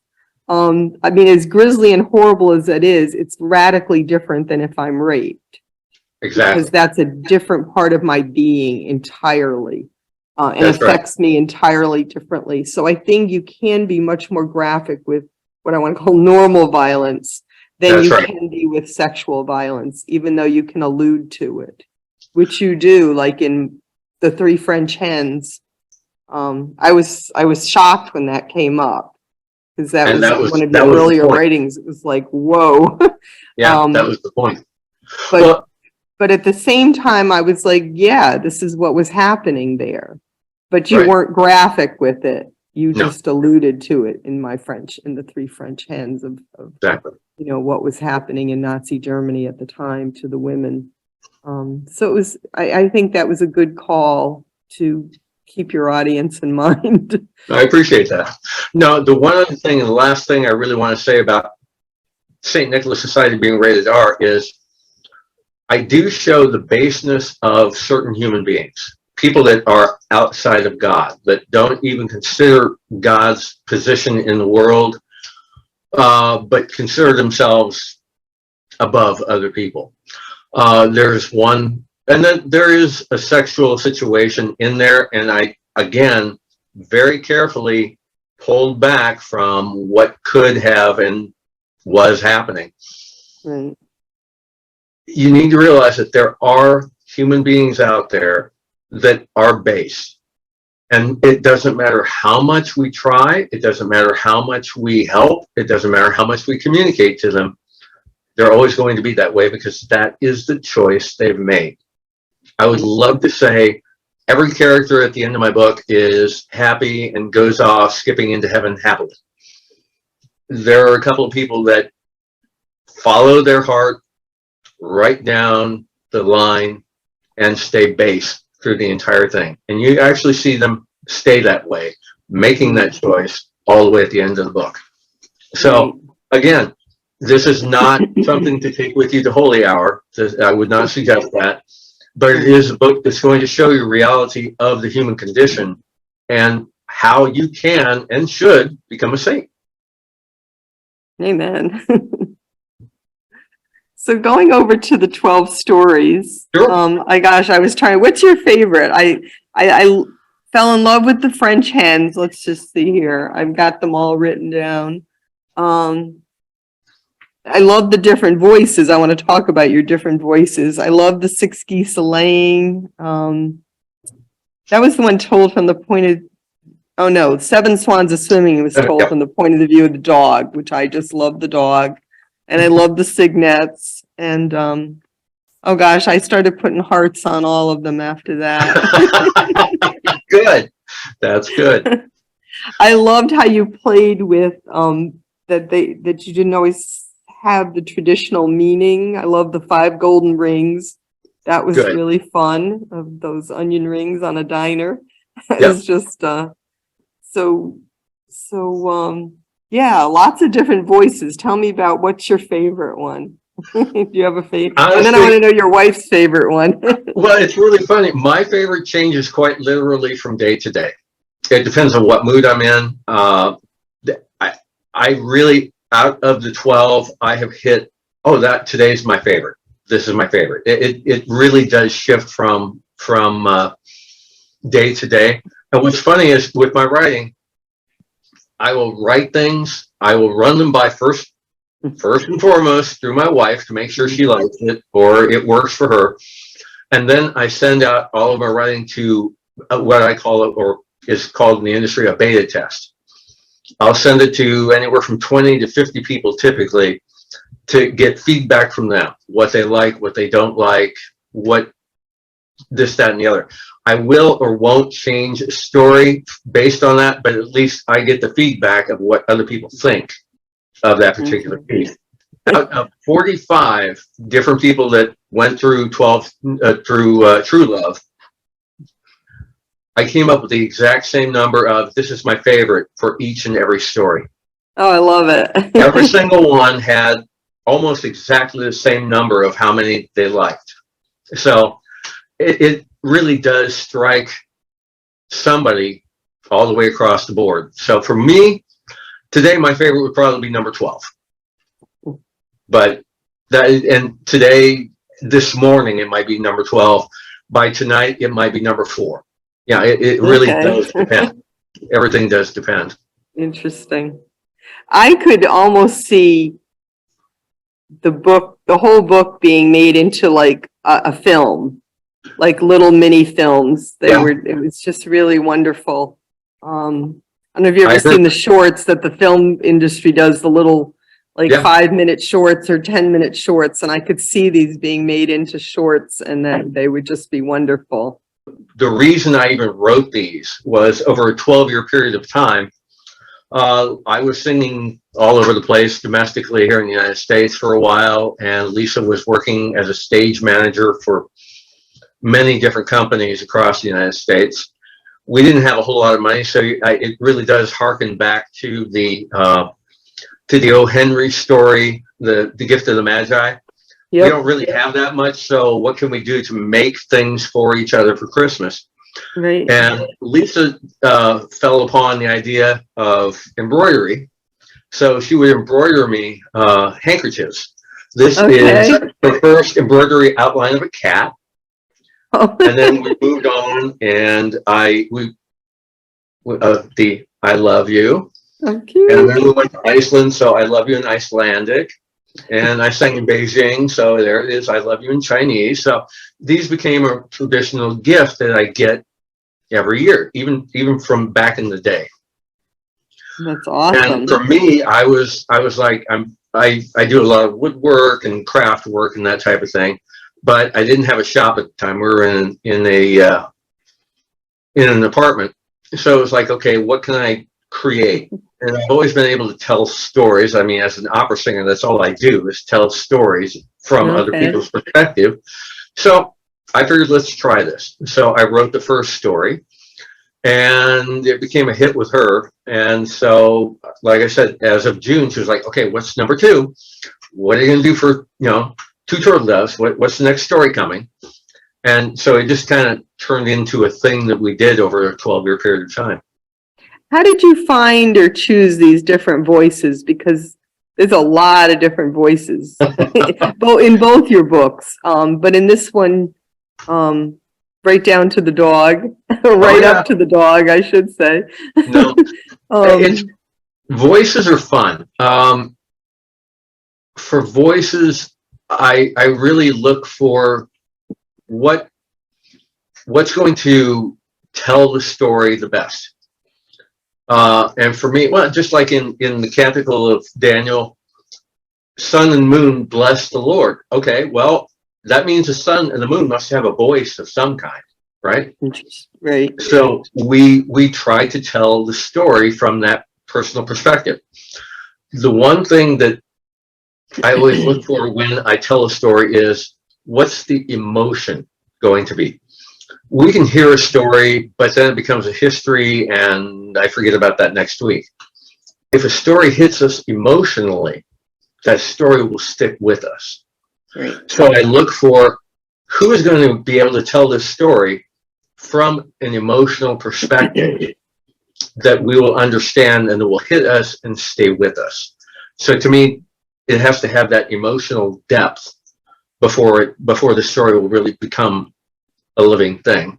S1: I mean, as grisly and horrible as it is, it's radically different than if I'm raped.
S2: Exactly.
S1: Because that's a different part of my being entirely. And
S2: That's
S1: affects me entirely differently. So I think you can be much more graphic with what I want to call normal violence than you can be with sexual violence, even though you can allude to it, which you do, like in The Three French Hens. I was shocked when that came up, because that was one of your earlier writings. It was like, whoa.
S2: Yeah, that was the point.
S1: But at the same time, I was like, yeah, this is what was happening there. But you weren't graphic with it. You just alluded to it in The Three French Hens of you know, what was happening in Nazi Germany at the time to the women. So it was, I think that was a good call to keep your audience in mind.
S2: I appreciate that. No, the one other thing and the last thing I really want to say about Saint Nicholas Society being rated R is I do show the baseness of certain human beings, people that are outside of God, that don't even consider God's position in the world, but consider themselves above other people. There's one, and then there is a sexual situation in there, and I, again, very carefully pulled back from what could have and was happening.
S1: Right.
S2: You need to realize that there are human beings out there that are base. And it doesn't matter how much we try, it doesn't matter how much we help, it doesn't matter how much we communicate to them. They're always going to be that way because that is the choice they've made. I would love to say every character at the end of my book is happy and goes off skipping into heaven happily. There are a couple of people that follow their heart right down the line and stay base through the entire thing. And you actually see them stay that way, making that choice all the way at the end of the book. So again, this is not something to take with you to holy hour. I would not suggest that. But it is a book that's going to show you reality of the human condition and how you can and should become a saint.
S1: Amen. So going over to the 12 stories,
S2: Sure.
S1: I was trying, what's your favorite? I fell in love with the French hens. Let's just see here. I've got them all written down. I love the different voices. I want to talk about your different voices. I love the 6 geese a laying. That was the one told from the point of, oh no, 7 swans a swimming. It was told
S2: Yeah.
S1: from the point of the view of the dog, which I just love the dog. And I love the cygnets. And oh gosh, I started putting hearts on all of them after that.
S2: Good. That's good.
S1: I loved how you played with that you didn't always have the traditional meaning. I love the 5 golden rings. That was
S2: Good.
S1: really fun, of those onion rings on a diner. It
S2: Yep.
S1: was just yeah, lots of different voices. Tell me about what's your favorite one. Do you have a favorite? And then I want to know your wife's favorite one.
S2: Well, it's really funny. My favorite changes quite literally from day to day. It depends on what mood I'm in. I really, out of the 12, I have hit, today's my favorite. This is my favorite. It really does shift from day to day. And what's funny is with my writing, I will write things, I will run them by first and foremost through my wife to make sure she likes it or it works for her. And then I send out all of my writing to what I call it, or is called in the industry, a beta test. I'll send it to anywhere from 20 to 50 people typically to get feedback from them, what they like, what they don't like, what this, that, and the other. I will or won't change a story based on that, but at least I get the feedback of what other people think of that particular piece. Out of 45 different people that went through True Love, I came up with the exact same number of, this is my favorite for each and every story.
S1: Oh, I love it.
S2: Every single one had almost exactly the same number of how many they liked. So it really does strike somebody all the way across the board. So for me, today, my favorite would probably be number 12. But today, this morning, it might be number 12. By tonight, it might be number 4. Yeah, it really does depend. Everything does depend.
S1: Interesting. I could almost see the whole book being made into like a film, like little mini films. It was just really wonderful. I don't know if you've ever seen the shorts that the film industry does, the little 5-minute shorts or 10-minute shorts, and I could see these being made into shorts, and then they would just be wonderful.
S2: The reason I even wrote these was over a 12-year period of time. I was singing all over the place domestically here in the United States for a while, and Lisa was working as a stage manager for many different companies across the United States. We didn't have a whole lot of money, so it really does harken back to the O. Henry story, the Gift of the Magi. Yep. We don't really have that much, so what can we do to make things for each other for Christmas?
S1: Right.
S2: And Lisa fell upon the idea of embroidery, so she would embroider me handkerchiefs. This is the first embroidery outline of a cat. Oh. And then we moved on, and I love you.
S1: Oh, cute.
S2: And then we went to Iceland, so I love you in Icelandic. And I sang in Beijing, so there it is, I love you in Chinese. So these became a traditional gift that I get every year, even from back in the day.
S1: That's awesome.
S2: And for me, I was like, I do a lot of woodwork and craft work and that type of thing, but I didn't have a shop at the time. We were in an apartment, so it was like, okay, what can I create? And I've always been able to tell stories. I mean, as an opera singer, that's all I do is tell stories from other people's perspective. So I figured, let's try this. So I wrote the first story, and it became a hit with her. And so, like I said, as of June, she was like, okay, what's number 2? What are you going to do for, 2 turtle doves? What's the next story coming? And so it just kind of turned into a thing that we did over a 12-year period of time.
S1: How did you find or choose these different voices? Because there's a lot of different voices, in both your books. But in this one, right down to the dog, right
S2: yeah.
S1: up to the dog, I should say.
S2: No, voices are fun. For voices, I really look for what's going to tell the story the best. And for me, well, just like in the canticle of Daniel, sun and moon bless the Lord. Okay, well, that means the sun and the moon must have a voice of some kind, right?
S1: Right.
S2: So we try to tell the story from that personal perspective. The one thing that I always look for when I tell a story is, what's the emotion going to be? We can hear a story, but then it becomes a history and I forget about that next week. If a story hits us emotionally, that story will stick with us.
S1: Right.
S2: So I look for who is going to be able to tell this story from an emotional perspective that we will understand and that will hit us and stay with us. So to me, it has to have that emotional depth before the story will really become a living thing.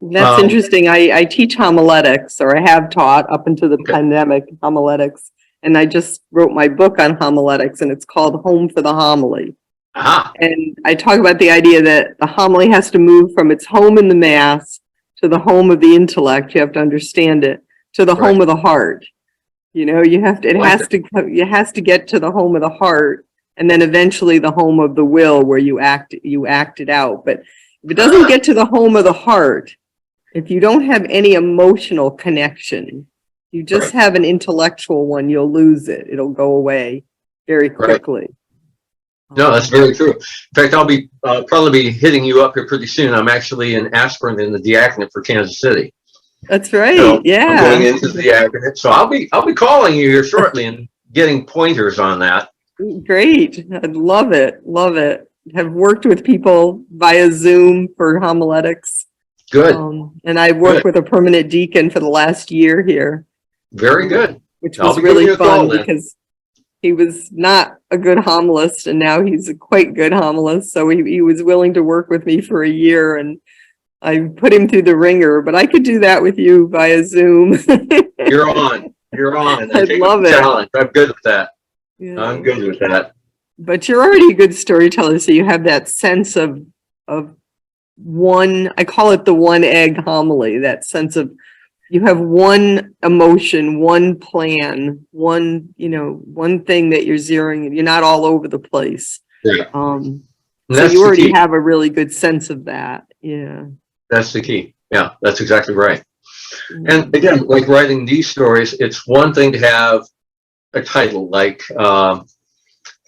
S1: That's interesting. I teach homiletics, or I have taught up until the pandemic, homiletics. And I just wrote my book on homiletics, and it's called Home for the Homily.
S2: Aha.
S1: And I talk about the idea that the homily has to move from its home in the mass to the home of the intellect. You have to understand it, to the home of the heart. You know, you have to, it has to get to the home of the heart, and then eventually the home of the will, where you act it out. But if it doesn't get to the home of the heart, if you don't have any emotional connection, you just have an intellectual one, you'll lose it. It'll go away very quickly.
S2: No, that's very true. In fact, I'll be probably be hitting you up here pretty soon. I'm actually an aspirant in the diaconate for Kansas City.
S1: That's right.
S2: So
S1: yeah.
S2: I'm going into the diaconate, so I'll be calling you here shortly and getting pointers on that.
S1: Great. I'd love it. Love it. Have worked with people via Zoom for homiletics.
S2: Good.
S1: And I've worked with a permanent deacon for the last year here.
S2: Very good.
S1: Which was really fun because he was not a good homilist, and now he's a quite good homilist. So he was willing to work with me for a year, and I put him through the ringer. But I could do that with you via Zoom.
S2: You're on. You're on.
S1: I love it.
S2: Challenge. I'm good with that.
S1: Yeah.
S2: I'm good with that.
S1: But you're already a good storyteller, so you have that sense of one. I call it the one egg homily. That sense of you have one emotion, one plan, one thing that you're zeroing. You're not all over the place.
S2: Yeah.
S1: So you already have a really good sense of that. Yeah.
S2: That's the key. Yeah, that's exactly right. And again, like writing these stories, it's one thing to have a title like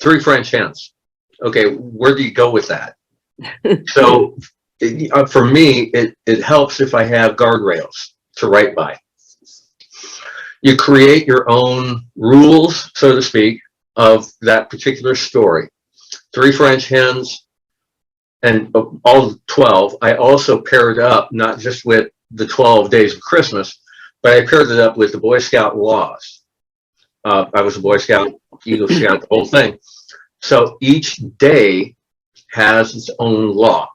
S2: Three French Hens. Okay, where do you go with that? So for me, it helps if I have guardrails to write by. You create your own rules, so to speak, of that particular story. Three French Hens and all 12, I also paired up not just with the 12 days of Christmas, but I paired it up with the Boy Scout laws. I was a Boy Scout, Eagle Scout, the whole thing. So each day has its own law.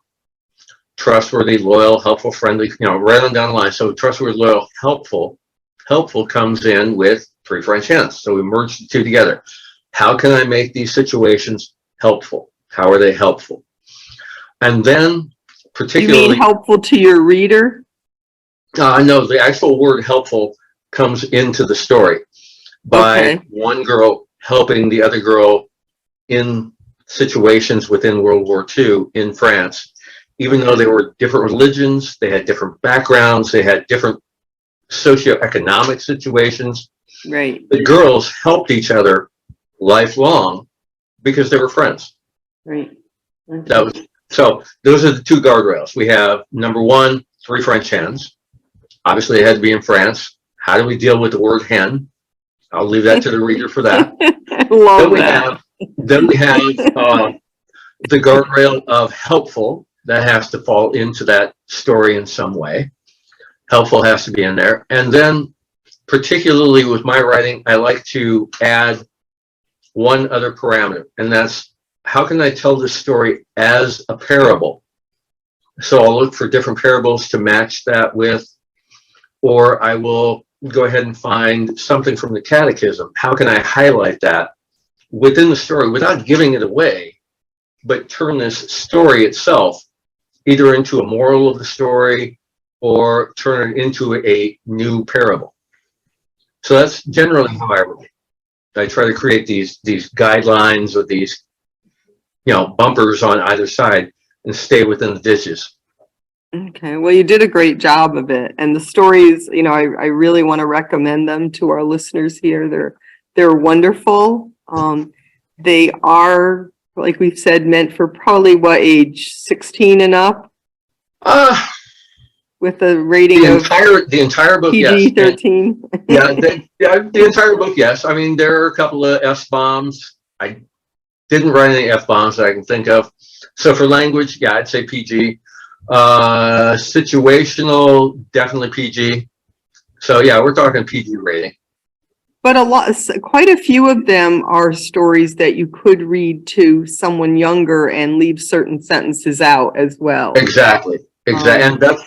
S2: Trustworthy, loyal, helpful, friendly, right on down the line. So trustworthy, loyal, helpful comes in with Three French Hens. So we merge the two together. How can I make these situations helpful? How are they helpful? And then particularly— You
S1: mean helpful to your reader?
S2: No, the actual word helpful comes into the story by one girl helping the other girl in situations within World War II in France. Even though they were different religions, they had different backgrounds, they had different socioeconomic situations.
S1: Right.
S2: The girls helped each other lifelong because they were friends.
S1: Right.
S2: Okay. So those are the two guardrails. We have number one, Three French Hens. Obviously, it had to be in France. How do we deal with the word hen? I'll leave that to the reader for that. Then we have the guardrail of helpful. That has to fall into that story in some way. Helpful has to be in there. And then, particularly with my writing, I like to add one other parameter, and that's how can I tell this story as a parable? So I'll look for different parables to match that with, or I will go ahead and find something from the catechism. How can I highlight that within the story without giving it away, but turn this story itself either into a moral of the story or turn it into a new parable. So that's generally how I write. I try to create these guidelines or these, bumpers on either side and stay within the ditches.
S1: Okay, well, you did a great job of it. And the stories, I really want to recommend them to our listeners here. They're wonderful. They are, like we've said, meant for probably what age, 16 and up? With a rating
S2: the entire book,
S1: PG-13.
S2: Yes. The entire book, yes. I mean, there are a couple of F-bombs. I didn't write any F-bombs that I can think of. So for language, yeah, I'd say PG. Situational, definitely PG. So yeah, we're talking PG rating.
S1: But quite a few of them are stories that you could read to someone younger and leave certain sentences out as well.
S2: Exactly. And that's,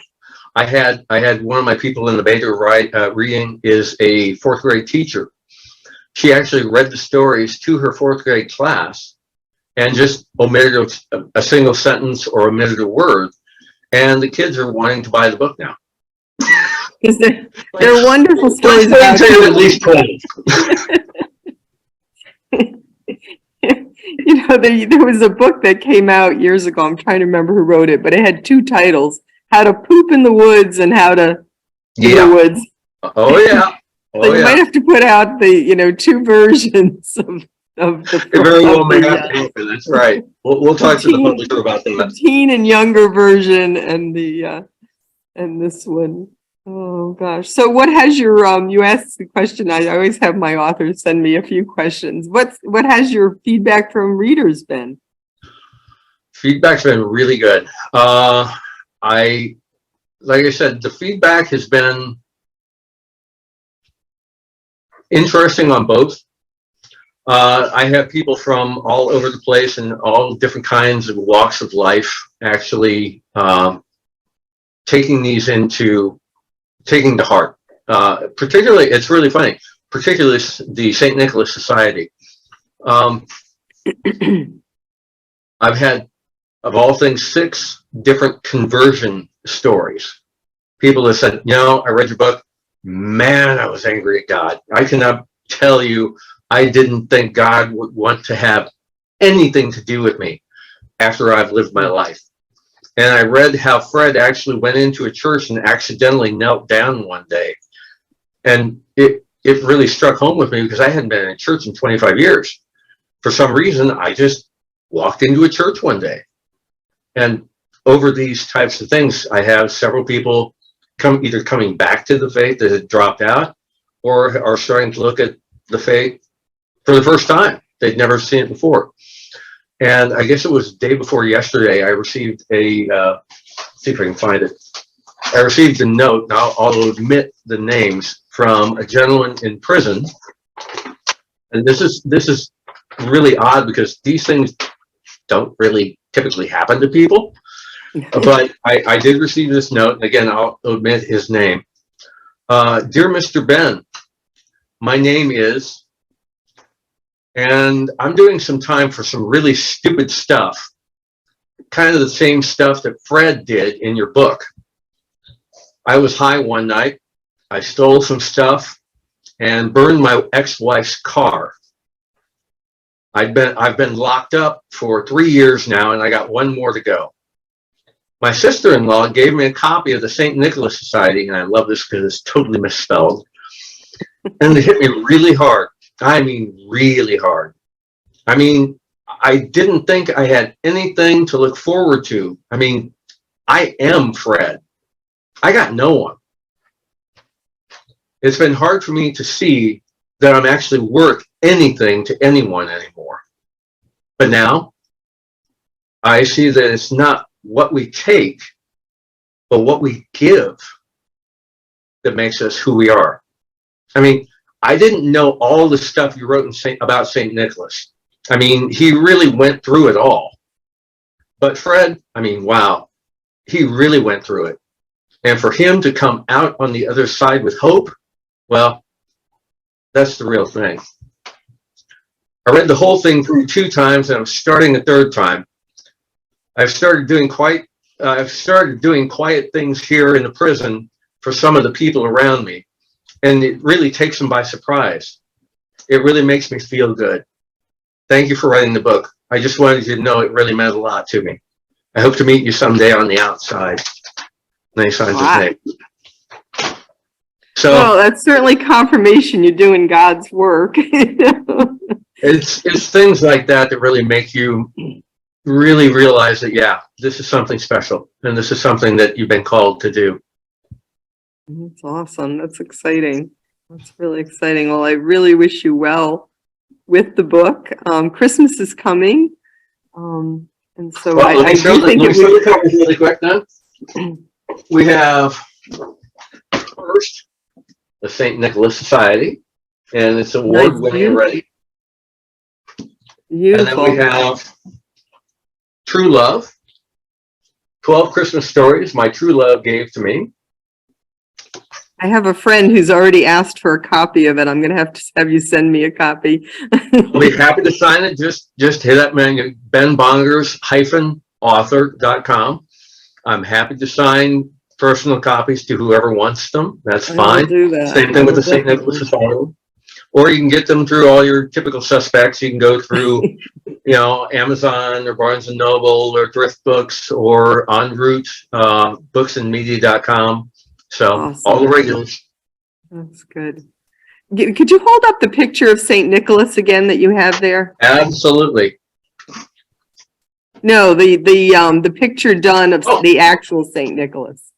S2: I had one of my people in the beta reading is a fourth grade teacher. She actually read the stories to her fourth grade class and just omitted a single sentence or omitted a word. And the kids are wanting to buy the book now.
S1: Because they're wonderful stories.
S2: Let's say at least 20.
S1: There was a book that came out years ago. I'm trying to remember who wrote it, but it had two titles: How to Poop in the Woods and How to in the Woods.
S2: Oh yeah.
S1: So you might have to put out the two versions of the.
S2: It very well may have to happen. That's right. We'll talk to the publisher about that.
S1: The teen and younger version and and this one. Oh gosh. So what has your you asked the question, I always have my authors send me a few questions. What has your feedback from readers been?
S2: Feedback's been really good. Like I said, the feedback has been interesting on both. I have people from all over the place and all different kinds of walks of life actually taking to heart. Particularly, it's really funny, particularly the Saint Nikolas Society. I've had, of all things, 6 different conversion stories. People have said, I read your book. Man, I was angry at God. I cannot tell you, I didn't think God would want to have anything to do with me after I've lived my life. And I read how Fred actually went into a church and accidentally knelt down one day. And it really struck home with me because I hadn't been in a church in 25 years. For some reason, I just walked into a church one day. And over these types of things, I have several people either coming back to the faith that had dropped out or are starting to look at the faith for the first time. They'd never seen it before. And I guess it was the day before yesterday, I received see if I can find it. I received a note, and I'll omit the names, from a gentleman in prison. And this is really odd because these things don't really typically happen to people. But I did receive this note, and again, I'll omit his name. Dear Mr. Ben, my name is, and I'm doing some time for some really stupid stuff, kind of the same stuff that Fred did in your book. I was high one night. I stole some stuff and burned my ex-wife's car. I've been locked up for 3 years now, and I got 1 more to go. My sister-in-law gave me a copy of the Saint Nikolas Society, and I love this because it's totally misspelled. And it hit me really hard. I mean, really hard. I mean, I didn't think I had anything to look forward to. I mean, I am Fred. I got no one. It's been hard for me to see that I'm actually worth anything to anyone anymore. But now, I see that it's not what we take, but what we give that makes us who we are. I mean, I didn't know all the stuff you wrote about Saint Nicholas. I mean, he really went through it all. But Fred, I mean, wow, he really went through it. And for him to come out on the other side with hope, well, that's the real thing. I read the whole thing through 2 times, and I'm starting the 3rd time. I've started doing quiet things here in the prison for some of the people around me, and it really takes them by surprise. It really makes me feel good. Thank you for writing the book. I just wanted you to know it really meant a lot to me. I hope to meet you someday on the outside. Nice signs
S1: Wow.
S2: his name. So,
S1: well, that's certainly confirmation you're doing God's work.
S2: it's things like that that really make you really realize that, yeah, this is something special, and this is something that you've been called to do.
S1: That's awesome. That's exciting. That's really exciting. Well, I really wish you well with the book. Christmas is coming. And so
S2: Well,
S1: I
S2: let me show
S1: do think
S2: the
S1: it would.
S2: covers really quick then. We have first the Saint Nikolas Society, and it's award-winning already.
S1: Beautiful.
S2: And then we have True Love, 12 Christmas Stories My True Love Gave to Me.
S1: I have a friend who's already asked for a copy of it. I'm going to have you send me a copy.
S2: I'll be happy to sign it. Just hit that menu, Ben Bongers -author.com. I'm happy to sign personal copies to whoever wants them. That's fine.
S1: Do that.
S2: Same thing with the Saint Nikolas Society. Or you can get them through all your typical suspects. You can go through, Amazon or Barnes & Noble or Thrift Books or en route, booksandmedia.com. So
S1: Awesome.
S2: all the regulars.
S1: That's good. Could you hold up the picture of Saint Nicholas again that you have there?
S2: Absolutely.
S1: No, the picture done of the actual Saint Nicholas.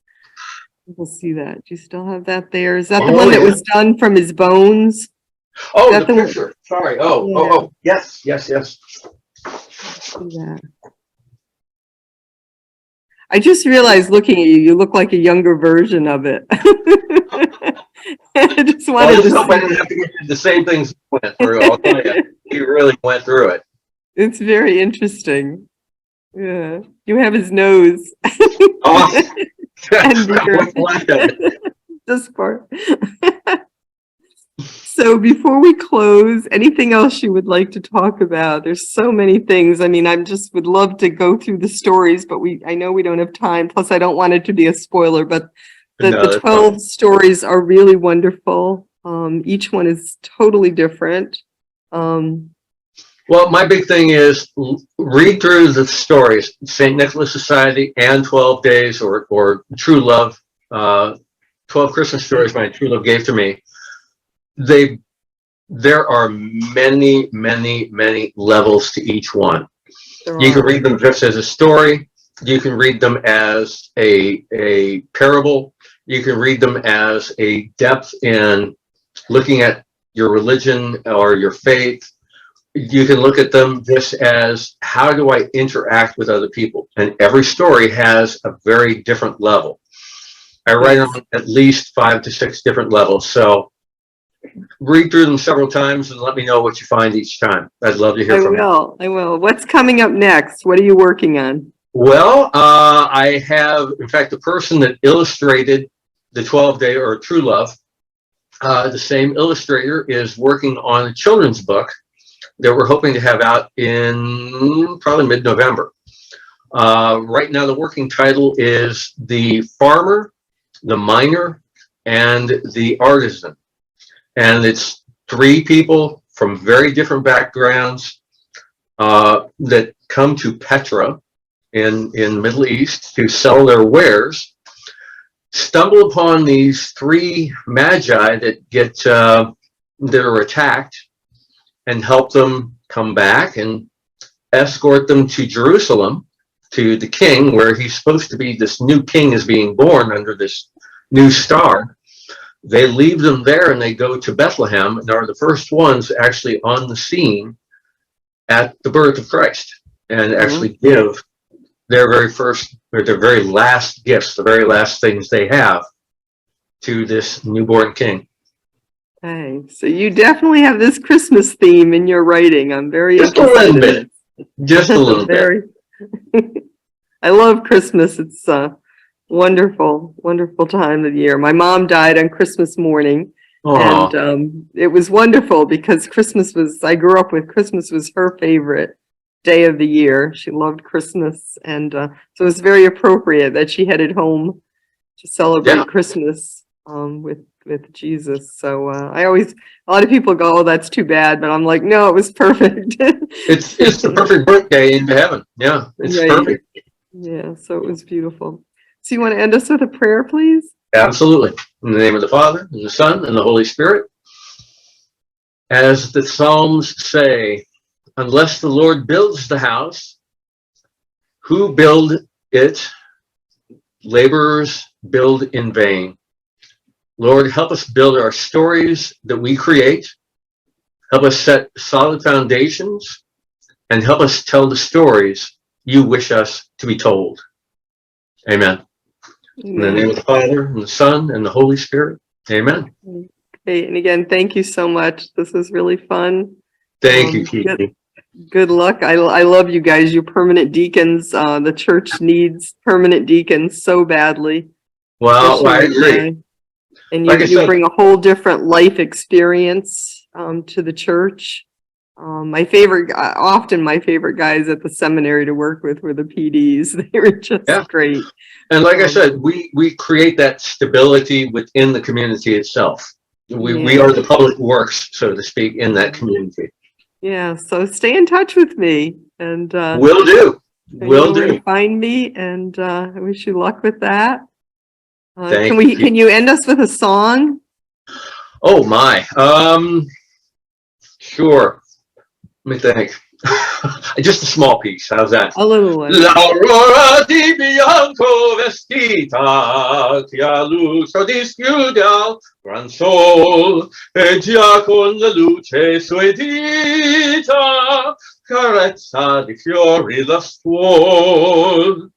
S1: We'll see that. Do you still have that there? Is that the one that was done from his bones?
S2: Oh, the picture. Sorry. Oh, yes.
S1: Yeah. I just realized looking at you, you look like a younger version of it. I just wanted to
S2: I didn't have to get the same things he went through. I'll tell you, he really went through it.
S1: It's very interesting. Yeah, you have his nose.
S2: Oh,
S1: And this part. So before we close, anything else you would like to talk about? There's so many things. I mean, I just would love to go through the stories, but I know we don't have time. Plus, I don't want it to be a spoiler, but the 12 stories are really wonderful. Each one is totally different.
S2: Well, my big thing is read through the stories, Saint Nikolas Society and 12 Days or True Love, 12 Christmas Stories My True Love Gave to Me. There are many levels to each one. You can read them just as a story. You can read them as a parable. You can read them as a depth in looking at your religion or your faith. You can look at them just as, how do I interact with other people? And every story has a very different level. I write on at least 5 to 6 different levels. So read through them several times and let me know what you find each time. I'd love to hear from you.
S1: I will. What's coming up next? What are you working on?
S2: Well, I have, in fact, the person that illustrated the 12-day or True Love, the same illustrator is working on a children's book that we're hoping to have out in probably mid-November. Right now, the working title is The Farmer, the Miner, and the Artisan. And it's 3 people from very different backgrounds that come to Petra in the Middle East to sell their wares, stumble upon these 3 magi that are attacked, and help them come back and escort them to Jerusalem, to the king, where he's supposed to be. This new king is being born under this new star. They leave them there and they go to Bethlehem and are the first ones actually on the scene at the birth of Christ, and actually give their very first, or their very last gifts, the very last things they have to this newborn king.
S1: Okay, so you definitely have this Christmas theme in your writing. I'm very
S2: Just a
S1: interested
S2: little
S1: in
S2: bit. Just a little
S1: it.
S2: bit.
S1: Very. I love Christmas. It's a wonderful, wonderful time of the year. My mom died on Christmas morning,
S2: Oh,
S1: and it was wonderful because I grew up with Christmas was her favorite day of the year. She loved Christmas, and so it was very appropriate that she headed home to celebrate
S2: yeah.
S1: Christmas with Jesus. So a lot of people go, "Oh, that's too bad," but I'm like, no, it was perfect.
S2: It's the perfect birthday into heaven. Yeah, it's
S1: Right.
S2: perfect.
S1: Yeah, so it was beautiful. So you want to end us with a prayer, please?
S2: Absolutely. In the name of the Father, and the Son, and the Holy Spirit. As the Psalms say, unless the Lord builds the house, who build it? Laborers build in vain. Lord, help us build our stories that we create. Help us set solid foundations, and help us tell the stories you wish us to be told. Amen. In the name of the Father, and the Son, and the Holy Spirit. Amen.
S1: Okay, and again, thank you so much. This was really fun.
S2: Thank you, Kiki.
S1: Good luck. I love you guys. You permanent deacons. The church needs permanent deacons so badly.
S2: Well, I
S1: Especially,
S2: agree.
S1: and
S2: Like I
S1: you
S2: said,
S1: bring a whole different life experience to the church. Often my favorite guys at the seminary to work with were the PDs. They were just
S2: yeah.
S1: great.
S2: And like I said, we create that stability within the community itself. We are the public works, so to speak, in that community.
S1: Yeah, so stay in touch with me, and
S2: Will do.
S1: you
S2: Will
S1: know where
S2: do.
S1: to find me, and I wish you luck with that.
S2: Thank you.
S1: Can you end us with a song?
S2: Oh my. Sure. Let me think. Just a small piece. How's that?
S1: A little one.
S2: L'aurora di bianco vestita, che a luce dischiude gran sol, e già con la luce sue dita, carezza di fiori la suol.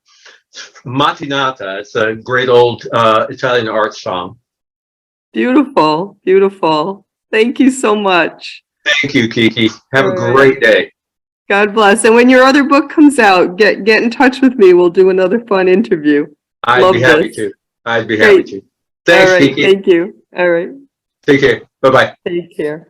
S2: Mattinata, it's a great old Italian art song.
S1: Beautiful, beautiful. Thank you so much.
S2: Thank you, Kiki. Have a
S1: All right.
S2: great day.
S1: God bless. And when your other book comes out, get in touch with me. We'll do another fun interview.
S2: I'd be happy to. I'd be happy to.
S1: All
S2: Thanks,
S1: right.
S2: Kiki.
S1: Thank you. All right.
S2: Take care. Bye-bye.
S1: Take care.